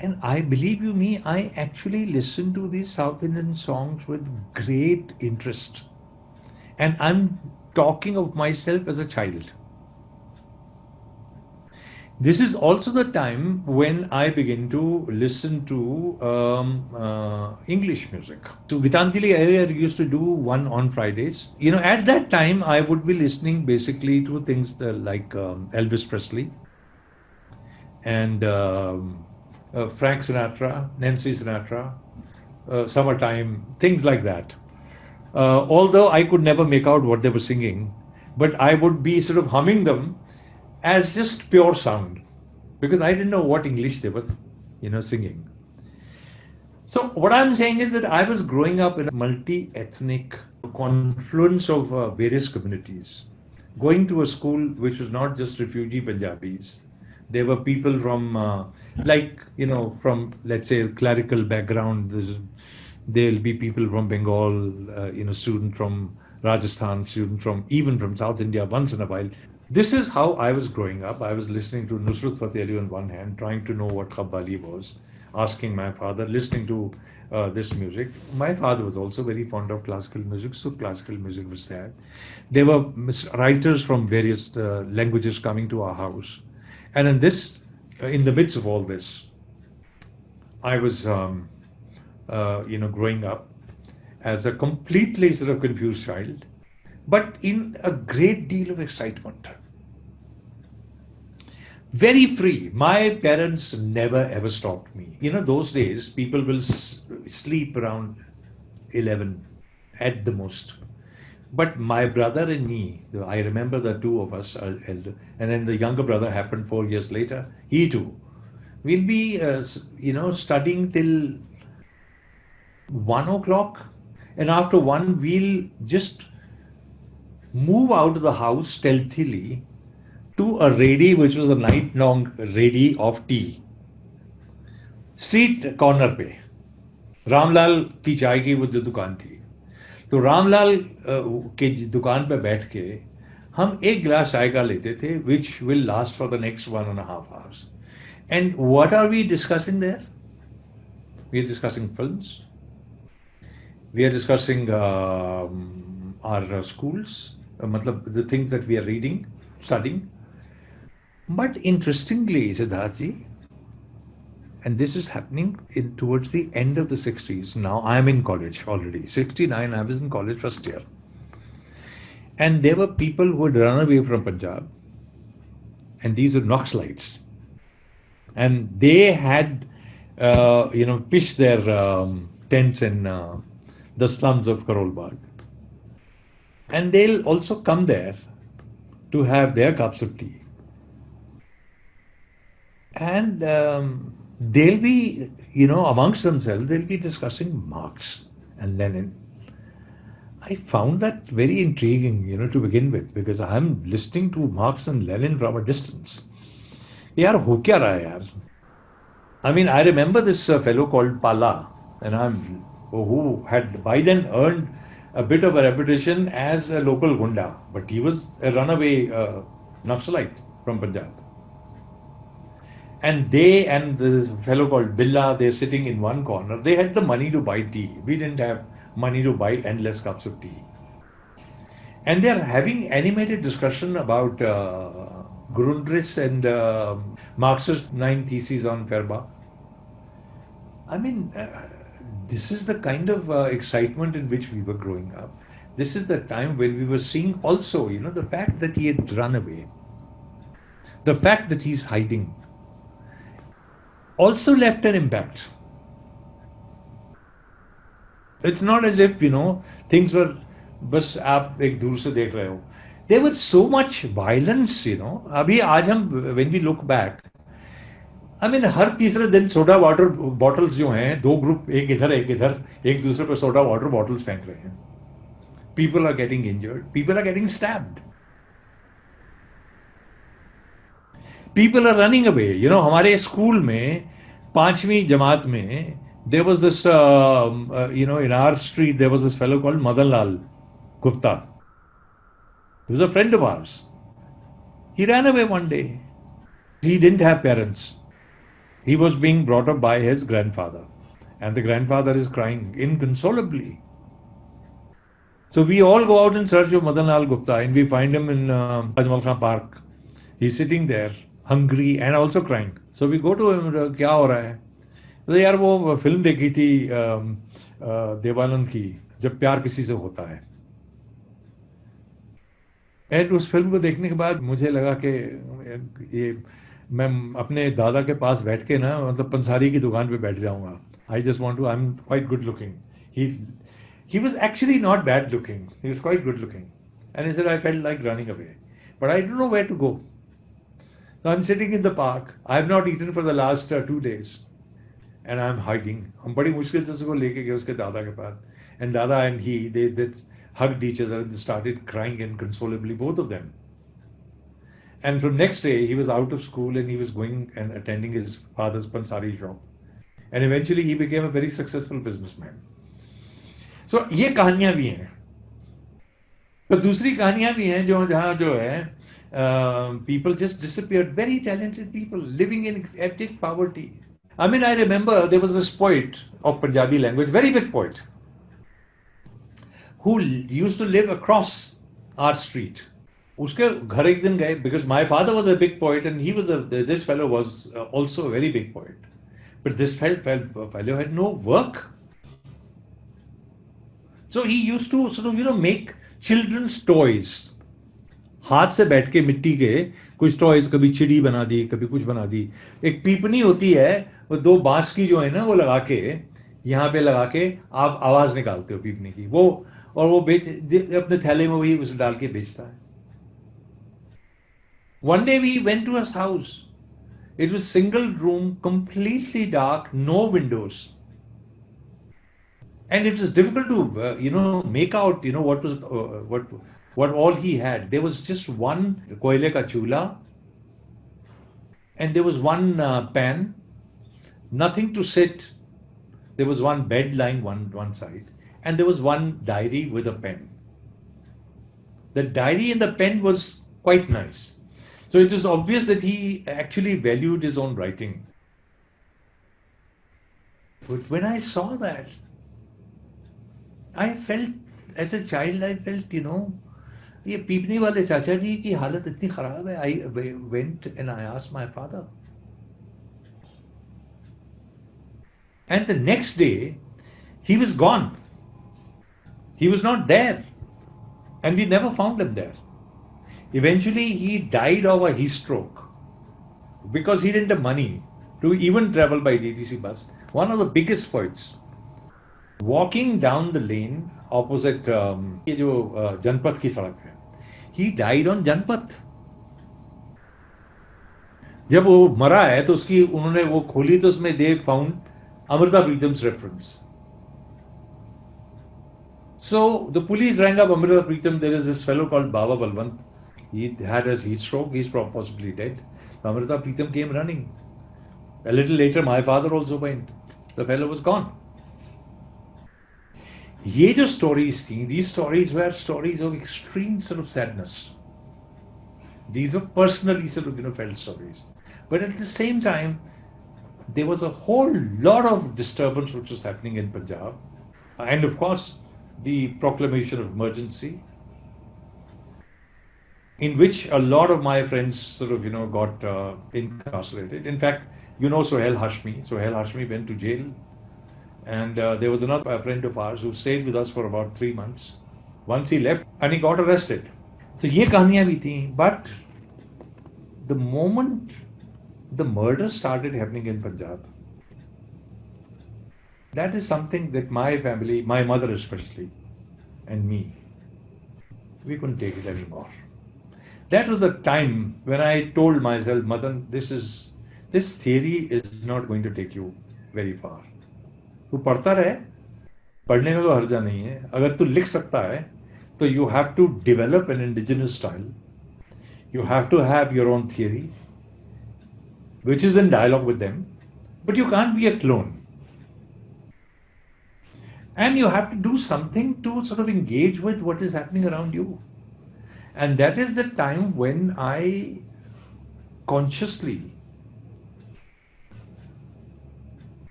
And I believe you me, I actually listen to these South Indian songs with great interest. And I'm talking of myself as a child. This is also the time when I begin to listen to English music. So Gitanjali earlier used to do one on Fridays. At that time, I would be listening basically to things like Elvis Presley and Frank Sinatra, Nancy Sinatra, Summertime, things like that. Although I could never make out what they were singing, but I would be sort of humming them as just pure sound because I didn't know what English they were, singing. So what I'm saying is that I was growing up in a multi-ethnic confluence of various communities, going to a school which was not just refugee Punjabis. There were people from, from let's say clerical background. There'll be people from Bengal, student from Rajasthan, student from even from South India once in a while. This is how I was growing up. I was listening to Nusrat Fateh Ali on one hand, trying to know what Khabbali was, asking my father, listening to this music. My father was also very fond of classical music, so classical music was there. There were writers from various languages coming to our house. And in the midst of all this, I was, growing up as a completely sort of confused child, but in a great deal of excitement. Very free. My parents never ever stopped me. Those days people will sleep around 11 at the most. But my brother and me, I remember the two of us are elder, and then the younger brother happened 4 years later. He too. We'll be, studying till 1 o'clock, and after one, we'll just move out of the house stealthily to a ready, which was a night-long ready of tea. Street corner पे रामलाल की चाय की वो जो दुकान थी, तो रामलाल के दुकान पे बैठ के हम एक गिलास चाय का लेते थे, which will last for the next 1.5 hours. And what are we discussing there? We are discussing films. We are discussing our schools, the things that we are reading, studying. But interestingly, Siddharthji, and this is happening towards the end of the 60s. Now I am in college already. 69, I was in college first year. And there were people who had run away from Punjab, and these were Naxalites. And they had, pitched their tents in the slums of Karolbag. And they'll also come there to have their cups of tea. And they'll be, amongst themselves, they'll be discussing Marx and Lenin. I found that very intriguing, to begin with, because I'm listening to Marx and Lenin from a distance. Yaar, ho kya raha hai, yaar? I mean, I remember this fellow called Pala, and who had by then earned a bit of a reputation as a local gunda, but he was a runaway Naxalite from Punjab. And they and this fellow called Billa, they're sitting in one corner. They had the money to buy tea. We didn't have money to buy endless cups of tea. And they're having animated discussion about Grundrisse and Marx's 9 Theses on Feuerbach. I mean, this is the kind of excitement in which we were growing up. This is the time when we were seeing also, the fact that he had run away, the fact that he's hiding, also left an impact. It's not as if, things were बस आप एक दूर से देख रहे हो. There was so much violence, अभी आज हम when we look back, I mean हर तीसरे दिन सोडा वाटर बॉटल्स जो हैं, दो ग्रुप, एक इधर एक दूसरे पे सोडा वाटर बॉटल्स फेंक रहे हैं. People are getting injured, people are getting stabbed, people are running away. हमारे स्कूल में 5वीं जमात में there was this in our street there was this fellow called Madan Gupta. He was a friend of ours. He ran away one day. He didn't have parents. He was being brought up by his grandfather, and the grandfather is crying inconsolably. So we all go out in search of Madan Lal Gupta, and we find him in Ajmal Khan Park. He's sitting there, hungry and also crying. So we go to him, क्या हो रहा है? तो यार वो film देखी थी देवानंद की, जब प्यार किसी से होता है. एंड उस फिल्म को देखने के बाद मुझे लगा कि ये मैं अपने दादा के पास बैठ के ना, मतलब पंसारी की दुकान पे बैठ जाऊंगा. I just want to, I am quite good looking. He was actually not bad looking, he was quite good looking, and he said I felt like running away, but I don't know where to go. So I'm sitting in the park. I have not eaten for the last 2 days, and I'm hiding. हम बड़ी मुश्किल से उसको लेके गए उसके दादा के पास, and Dada and he they hugged each other and they started crying inconsolably, both of them. And from next day he was out of school and he was going and attending his father's pansari shop, and eventually he became a very successful businessman. So ये कहानियां भी हैं. तो दूसरी कहानियां भी हैं जहाँ जो है people just disappeared, very talented people living in abject poverty. I mean, I remember there was this poet of Punjabi language, very big poet, who used to live across our street. उसके घर एक दिन गए, because my father was a big poet and this fellow was also a very big poet, but this fellow had no work. So he used to sort of make children's toys. हाथ से बैठ के मिट्टी के कुछ toys, कभी चिड़ी बना दी, कभी कुछ बना दी. एक पीपनी होती है, वो 2 बांस की जो है ना, वो लगा के यहाँ पे लगा के आप आवाज निकालते हो पीपनी की, वो और वो अपने थैले में वही उसे डाल के बेचता है. One day we went to his house. It was single room, completely dark, no windows, and it was difficult to make out what all he had. There was just one koile ka chula, and there was one pan, nothing to sit. There was one bed lying one side, and there was one diary with a pen. The diary and the pen was quite nice. So it was obvious that he actually valued his own writing. But when I saw that, I felt, as a child, ये पीपनी वाले चाचा जी की हालत इतनी खराब है. I went and I asked my father. And the next day, he was gone. He was not there. And we never found him there. Eventually, he died of a heat stroke because he didn't have money to even travel by DTC bus. One of the biggest poets. Walking down the lane opposite ये जो जनपथ की सड़क है, he died on जनपथ. जब वो मरा है तो उसकी उन्होंने वो खोली तो उसमें they found Amrita Pritam's reference. So the police rang up Amrita Pritam. There is this fellow called Baba Balwant. He had a heat stroke. He's possibly dead. Amrita Pritam came running. A little later, my father also went. The fellow was gone. ये जो stories थी, these stories were stories of extreme sort of sadness. These were personally sort of felt stories. But at the same time, there was a whole lot of disturbance which was happening in Punjab. And of course, the proclamation of emergency, in which a lot of my friends sort of, got incarcerated. In fact, Sohail Hashmi. Sohail Hashmi went to jail. And there was another friend of ours who stayed with us for about 3 months. Once he left and he got arrested. So ये कहानियां भी थी. But the moment the murder started happening in Punjab, that is something that my family, my mother especially, and me, we couldn't take it anymore. That was the time when I told myself, Madan, this theory is not going to take you very far. तू पढ़ता रहे, पढ़ने में तो हर्जा नहीं है. अगर तू लिख सकता है, तो you have to develop an indigenous style. You have to have your own theory, which is in dialogue with them, but you can't be a clone. And you have to do something to sort of engage with what is happening around you. And that is the time when I consciously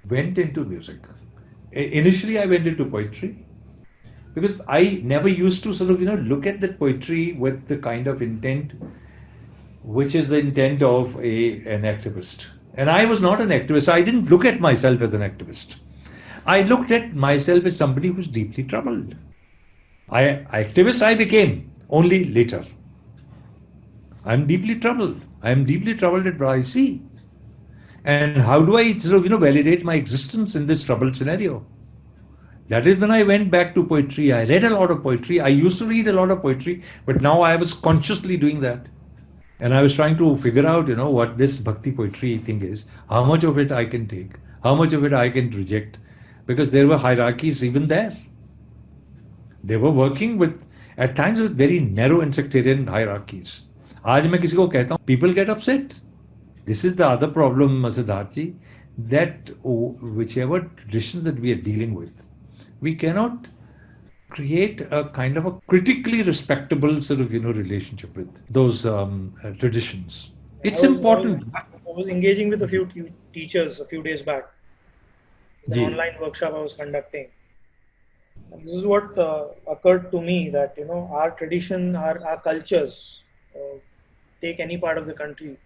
went into music. Initially, I went into poetry because I never used to sort of, look at that poetry with the kind of intent which is the intent of an activist. And I was not an activist. I didn't look at myself as an activist. I looked at myself as somebody who's deeply troubled. Activist I became only later. I'm deeply troubled. I'm deeply troubled at what I see. And how do I sort of, validate my existence in this troubled scenario? That is when I went back to poetry. I read a lot of poetry. I used to read a lot of poetry, but now I was consciously doing that. And I was trying to figure out, what this bhakti poetry thing is, how much of it I can take, how much of it I can reject, because there were hierarchies even there. They were working with, at times, with very narrow and sectarian hierarchies. आज मैं किसी को कहता हूँ, people get upset. This is the other problem, Siddharth ji, that whichever traditions that we are dealing with, we cannot create a kind of a critically respectable sort of, relationship with those traditions. It's important. I was engaging with a few teachers a few days back. The online workshop I was conducting. And this is what occurred to me, that our tradition, our cultures, take any part of the country,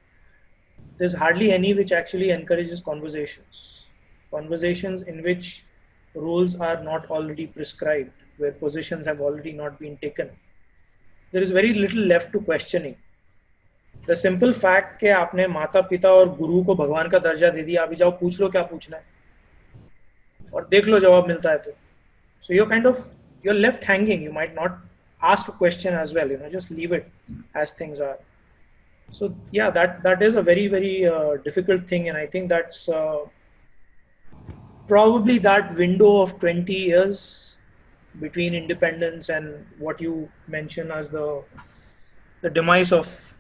there's hardly any which actually encourages conversations in which rules are not already prescribed, where positions have already not been taken. There is very little left to questioning. The simple fact कि आपने माता पिता और गुरु को भगवान का दर्जा दे दिया, अभी जाओ पूछ लो क्या पूछना है और देख लो जवाब मिलता है तो. So you're left hanging. You might not ask a question as well, just leave it as things are. So yeah, that is a very, very difficult thing, and I think that's probably that window of 20 years between independence and what you mention as the demise of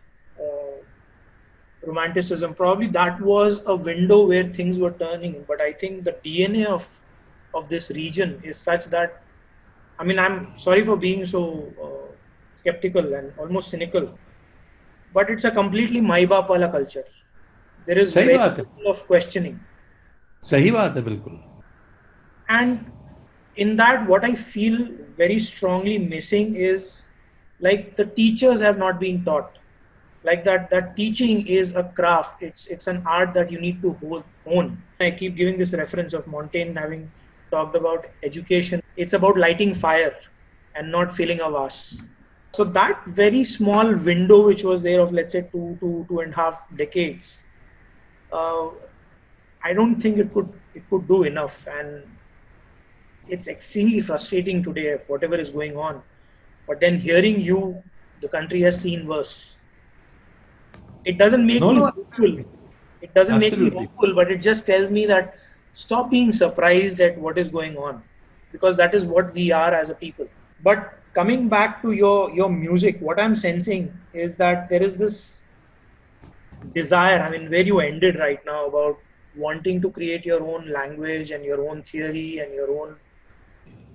romanticism. Probably that was a window where things were turning. But I think the DNA of this region is such that, I mean, I'm sorry for being so skeptical and almost cynical, but it's a completely माई बाप वाला culture. There is very little of questioning. सही बात है बिल्कुल. And in that, what I feel very strongly missing is, like, the teachers have not been taught. Like that teaching is a craft. It's an art that you need to own. I keep giving this reference of Montaigne having talked about education. It's about lighting fire and not filling a vase. So that very small window which was there of, let's say, two and a half decades, I don't think it could do enough. And it's extremely frustrating today, whatever is going on. But then hearing you, the country has seen worse. It doesn't make me hopeful. It doesn't make me hopeful, but it just tells me that stop being surprised at what is going on, because that is what we are as a people. But coming back to your music, what I'm sensing is that there is this desire, I mean, where you ended right now, about wanting to create your own language and your own theory and your own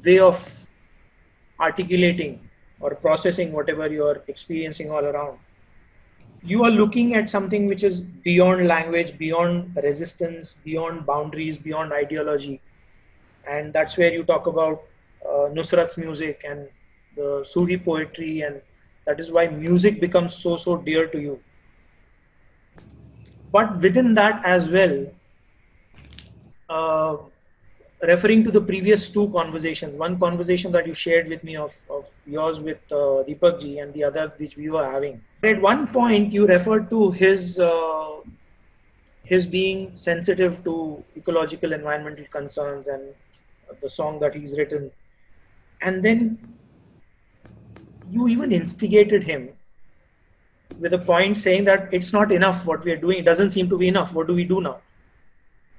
way of articulating or processing whatever you're experiencing all around. You are looking at something which is beyond language, beyond resistance, beyond boundaries, beyond ideology. And that's where you talk about Nusrat's music and the Sufi poetry, and that is why music becomes so dear to you. But within that as well, referring to the previous two conversations, one conversation that you shared with me of yours with Deepak ji, and the other which we were having. At one point, you referred to his his being sensitive to ecological environmental concerns and the song that he's written. And then you even instigated him with a point saying that it's not enough what we are doing. It doesn't seem to be enough. What do we do now?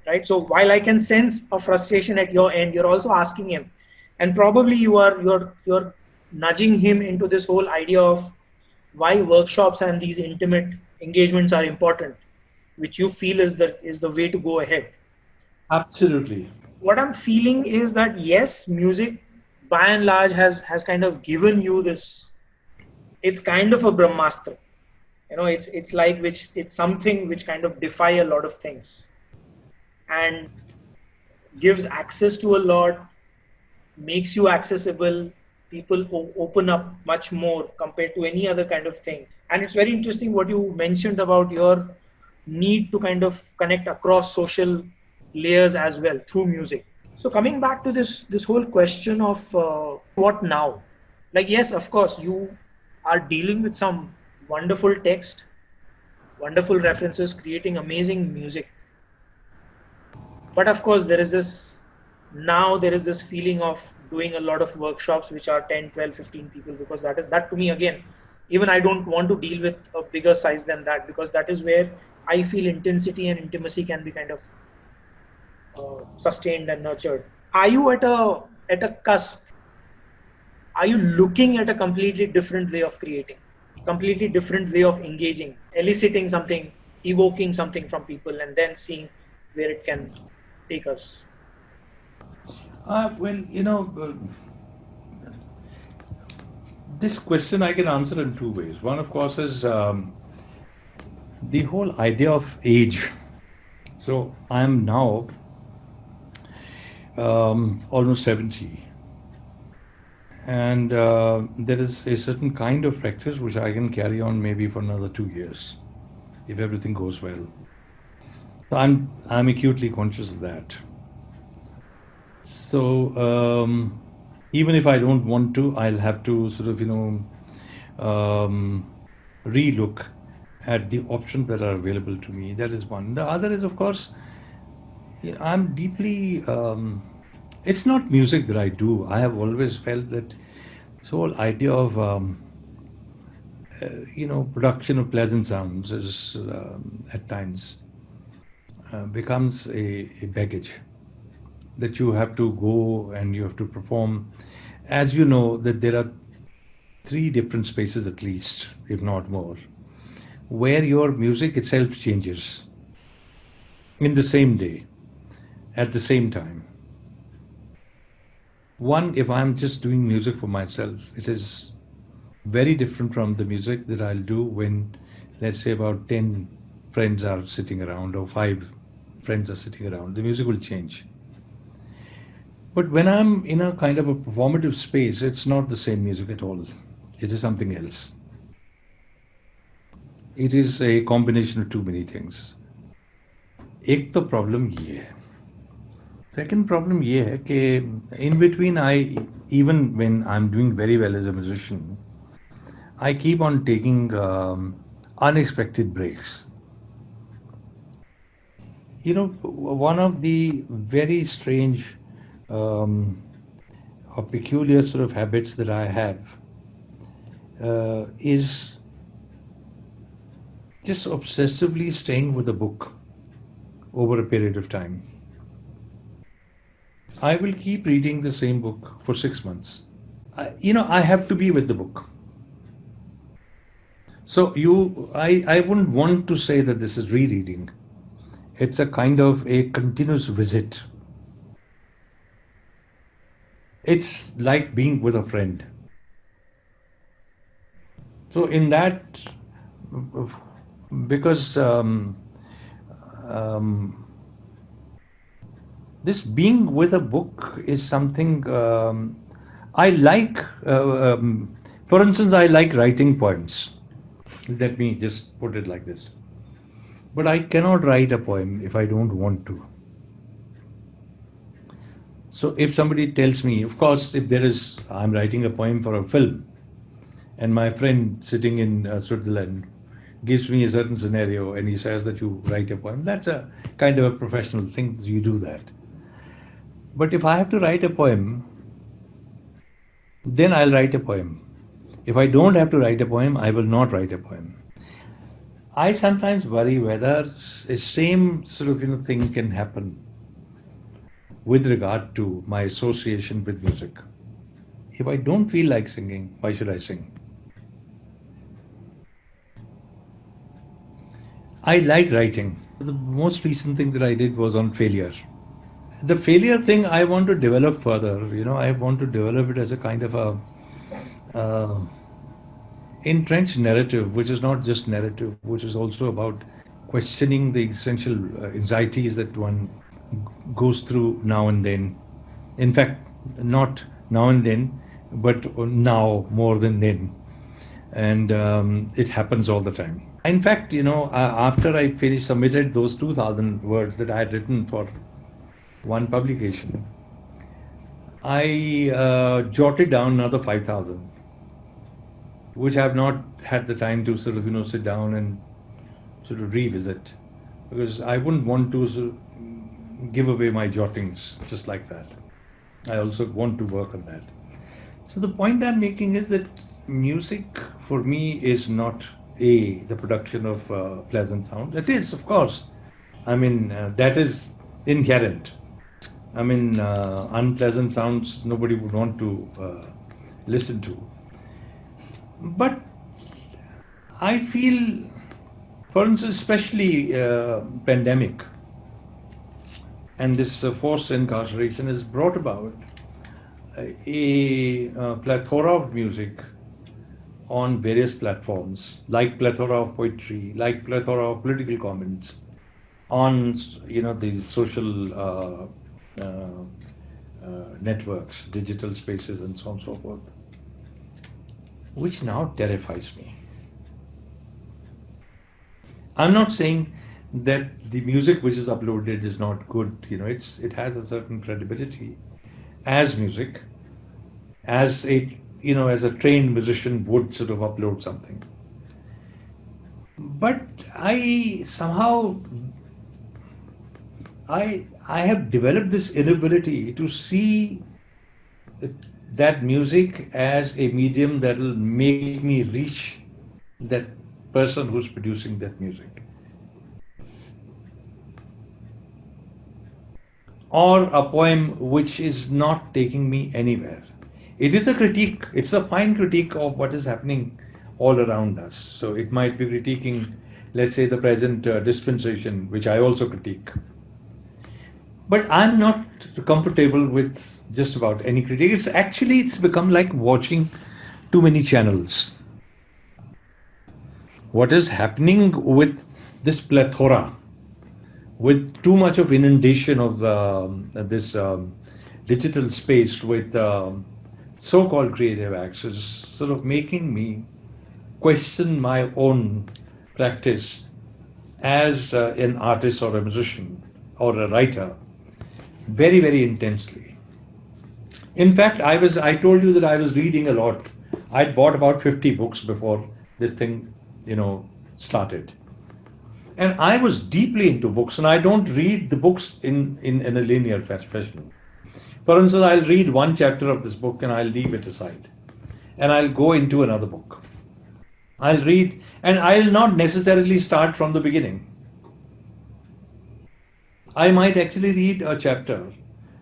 Right. So while I can sense a frustration at your end, you're also asking him, and probably you're nudging him into this whole idea of why workshops and these intimate engagements are important, which you feel is the way to go ahead. Absolutely. What I'm feeling is that yes, music by and large has kind of given you this. It's kind of a brahmastra. It's like which it's something which kind of defy a lot of things and gives access to a lot, makes you accessible. People open up much more compared to any other kind of thing. And it's very interesting what you mentioned about your need to kind of connect across social layers as well through music. So coming back to this whole question of what now, like yes, of course you are dealing with some wonderful text, wonderful references, creating amazing music. But of course there is this feeling of doing a lot of workshops which are 10, 12, 15 people, because that to me again, even I don't want to deal with a bigger size than that, because that is where I feel intensity and intimacy can be kind of sustained and nurtured. Are you at a cusp? Are you looking at a completely different way of creating, completely different way of engaging, eliciting something, evoking something from people, and then seeing where it can take us? Well, this question I can answer in two ways. One, of course, is the whole idea of age. So I am now almost 70. And there is a certain kind of practice which I can carry on maybe for another 2 years if everything goes well. So I'm acutely conscious of that. So even if I don't want to, I'll have to sort of relook at the options that are available to me. That is one. The other is, of course, I'm deeply. It's not music that I do. I have always felt that this whole idea of production of pleasant sounds is at times becomes a baggage that you have to go and you have to perform. As you know, that there are three different spaces at least, if not more, where your music itself changes in the same day, at the same time. One, if I'm just doing music for myself, it is very different from the music that I'll do when, let's say, about 10 friends are sitting around or five friends are sitting around. The music will change. But when I'm in a kind of a performative space, it's not the same music at all. It is something else. It is a combination of too many things. एक तो problem ये है. Second problem ये है कि in between even when I'm doing very well as a musician, I keep on taking unexpected breaks. One of the very strange um, or peculiar sort of habits that I have is just obsessively staying with a book over a period of time. I will keep reading the same book for 6 months. I have to be with the book. So I wouldn't want to say that this is rereading. It's a kind of a continuous visit. It's like being with a friend. So in that, because this being with a book is something I like. For instance, I like writing poems. Let me just put it like this. But I cannot write a poem if I don't want to. So if somebody tells me, of course, if I'm writing a poem for a film, and my friend sitting in Switzerland gives me a certain scenario and he says that you write a poem. That's a kind of a professional thing. You do that. But if I have to write a poem, then I'll write a poem. If I don't have to write a poem, I will not write a poem. I sometimes worry whether a same sort of thing can happen with regard to my association with music. If I don't feel like singing, why should I sing? I like writing. The most recent thing that I did was on failure. The failure thing I want to develop further. I want to develop it as a kind of a uh, entrenched narrative, which is not just narrative, which is also about questioning the essential anxieties that one goes through now and then. In fact, not now and then, but now more than then. And it happens all the time. In fact, after I finished, submitted those 2,000 words that I had written for one publication, I jotted down another 5,000, which I have not had the time to sort of, sit down and sort of revisit, because I wouldn't want to sort of give away my jottings just like that. I also want to work on that. So the point I'm making is that music for me is not the production of pleasant sound. It is, of course. I mean, that is inherent. I mean, unpleasant sounds nobody would want to listen to. But I feel, for instance, especially pandemic and this forced incarceration has brought about a plethora of music on various platforms, like plethora of poetry, like plethora of political comments, on these social networks, digital spaces, and so on and so forth, which now terrifies me. I'm not saying that the music which is uploaded is not good. It has a certain credibility as music, as a trained musician would sort of upload something. But I somehow I have developed this inability to see that music as a medium that will make me reach that person who's producing that music, or a poem which is not taking me anywhere. It is a critique, it's a fine critique of what is happening all around us. So it might be critiquing, let's say, the present dispensation, which I also critique. But I'm not comfortable with just about any critique. It's become like watching too many channels. What is happening with this plethora, with too much of inundation of this digital space with so-called creative acts, is sort of making me question my own practice as an artist or a musician or a writer very, very intensely. In fact, I told you that I was reading a lot. I'd bought about 50 books before this thing, started. And I was deeply into books, and I don't read the books in a linear fashion. For instance, I'll read one chapter of this book and I'll leave it aside. And I'll go into another book. I'll read, and I'll not necessarily start from the beginning. I might actually read a chapter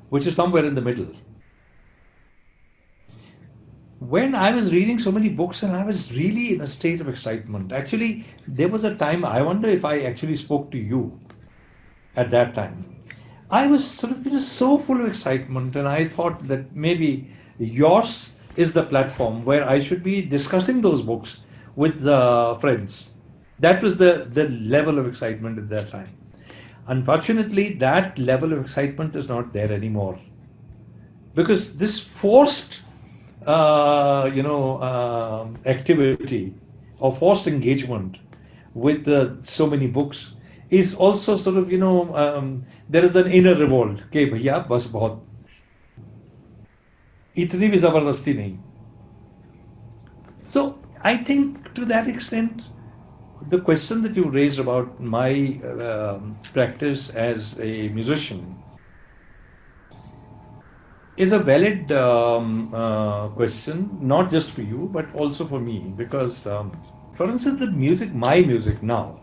which is somewhere in the middle. When I was reading so many books and I was really in a state of excitement, actually, there was a time, I wonder if I actually spoke to you at that time. I was sort of so full of excitement, and I thought that maybe yours is the platform where I should be discussing those books with friends. That was the level of excitement at that time. Unfortunately, that level of excitement is not there anymore, because this forced activity or forced engagement with so many books is also sort of, there is an inner revolt. कि भैया बस बहुत, इतनी भी जबरदस्ती नहीं. So I think to that extent, the question that you raised about my practice as a musician is a valid question, not just for you, but also for me. Because, for instance, my music now,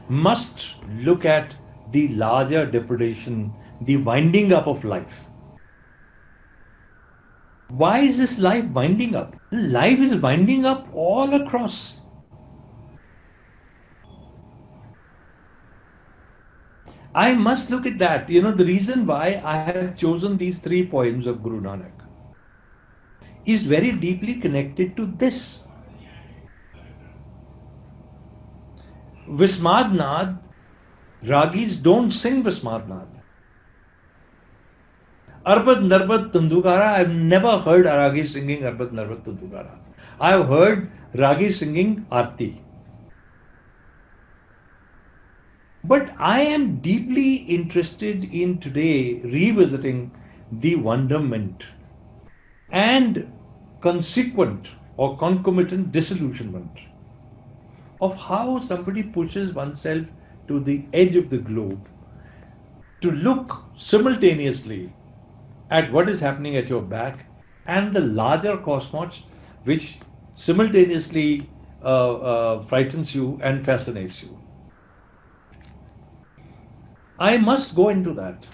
must look at the larger depredation, the winding up of life. Why is this life winding up? Life is winding up all across. I must look at that. The reason why I have chosen these three poems of Guru Nanak is very deeply connected to this. Vismadnath, Ragis don't sing Vismadnath. Arbad Narbad Tundukara, I've never heard Ragis singing Arbad Narbad Tundukara. I've heard Ragis singing Arti. But I am deeply interested in today revisiting the wonderment and consequent or concomitant disillusionment of how somebody pushes oneself to the edge of the globe to look simultaneously at what is happening at your back and the larger cosmos which simultaneously frightens you and fascinates you. I must go into that.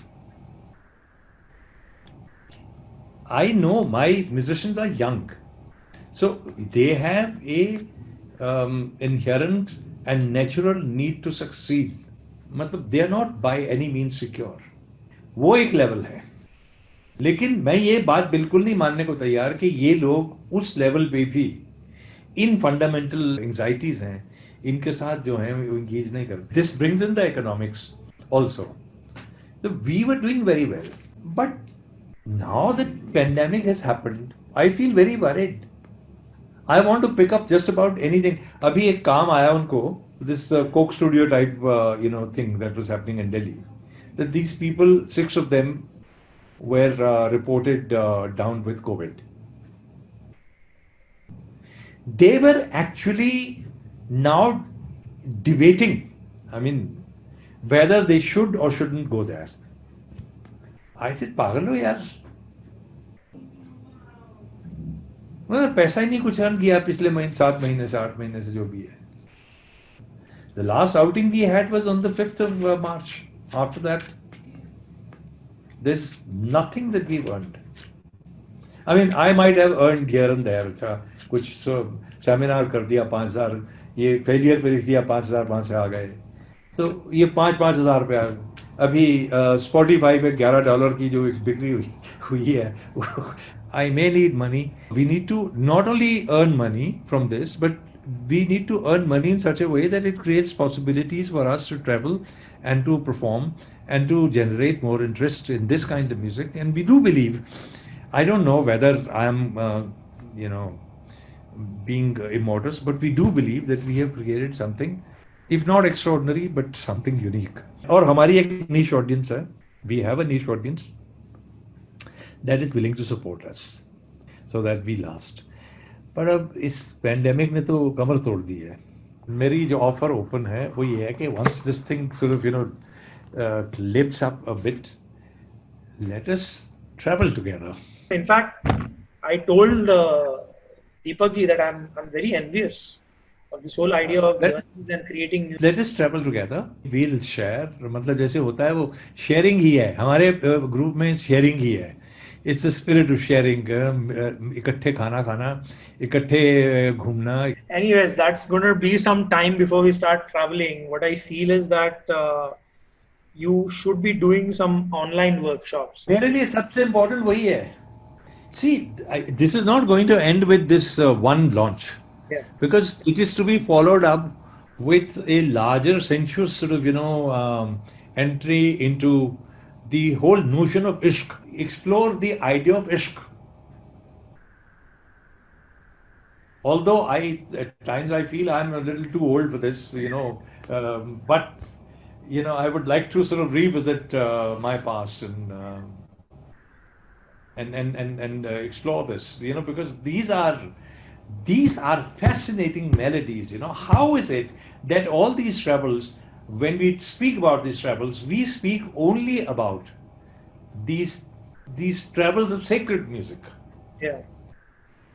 I know my musicians are young, so they have a inherent and natural need to succeed. मतलब they are not by any means secure. वो एक level है. लेकिन मैं ये बात बिल्कुल नहीं मानने को तैयार कि ये लोग उस लेवल पे भी इन फंडामेंटल एंजाइटीज हैं इनके साथ जो है वो इंगेज नहीं करते. This brings in the economics also. We were doing very well, but now that pandemic has happened, I feel very worried. I want to pick up just about anything. अभी एक काम आया उनको, this Coke Studio type thing that was happening in Delhi, that these people, 6 of them were reported down with COVID. They were actually now debating, I mean, whether they should or shouldn't go there. I said, पागल हो यार. मतलब पैसा ही नहीं कुछ earn किया पिछले 7 महीने से 8 महीने से जो भी है. The last outing we had was on the 5th of March. After that, there's nothing that we've earned. I mean, I might have earned here and there. अच्छा कुछ सेमिनार कर दिया 5,000, ये फेलियर पे लिख दिया 5,000 5 से आ गए. तो ये 5,000 रुपया अभी स्पॉटिफाई पे $11 की जो बिक्री हुई है. I may need money. We need to not only earn money from this, but we need to earn money in such a way that it creates possibilities for us to travel and to perform and to generate more interest in this kind of music. And we do believe, I don't know whether I am, being immodest, but we do believe that we have created something, if not extraordinary, but something unique. और हमारी एक niche audience है. We have a niche audience that is willing to support us so that we last. पर अब इस pandemic ने तो कमर तोड़ दी है. मेरी जो ऑफर ओपन है वो ये है कि once this thing sort of lifts up a bit, let us travel together. In fact, I told Deepak ji that I'm very envious of this whole idea of journeys and creating music. Let us travel together. We'll share. मतलब जैसे होता है वो sharing ही है. हमारे group में sharing ही है. It's the spirit of sharing. इकट्ठे खाना खाना, इकट्ठे घूमना. Anyways, that's going to be some time before we start traveling. What I feel is that you should be doing some online workshops. मेरे लिए सबसे important वही है. See, this is not going to end with this one launch. Yeah. Because it is to be followed up with a larger sensuous sort of, entry into the whole notion of ishq. Explore the idea of ishq. Although at times I feel I'm a little too old for this, but, I would like to sort of revisit my past and explore this, because these are These are fascinating melodies. How is it that all these travels, when we speak about these travels, we speak only about these these travels of sacred music? Yeah.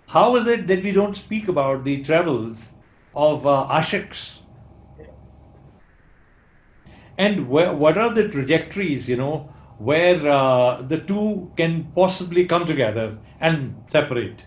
How is it that we don't speak about the travels of ashiks? Yeah. And what are the trajectories, where the two can possibly come together and separate?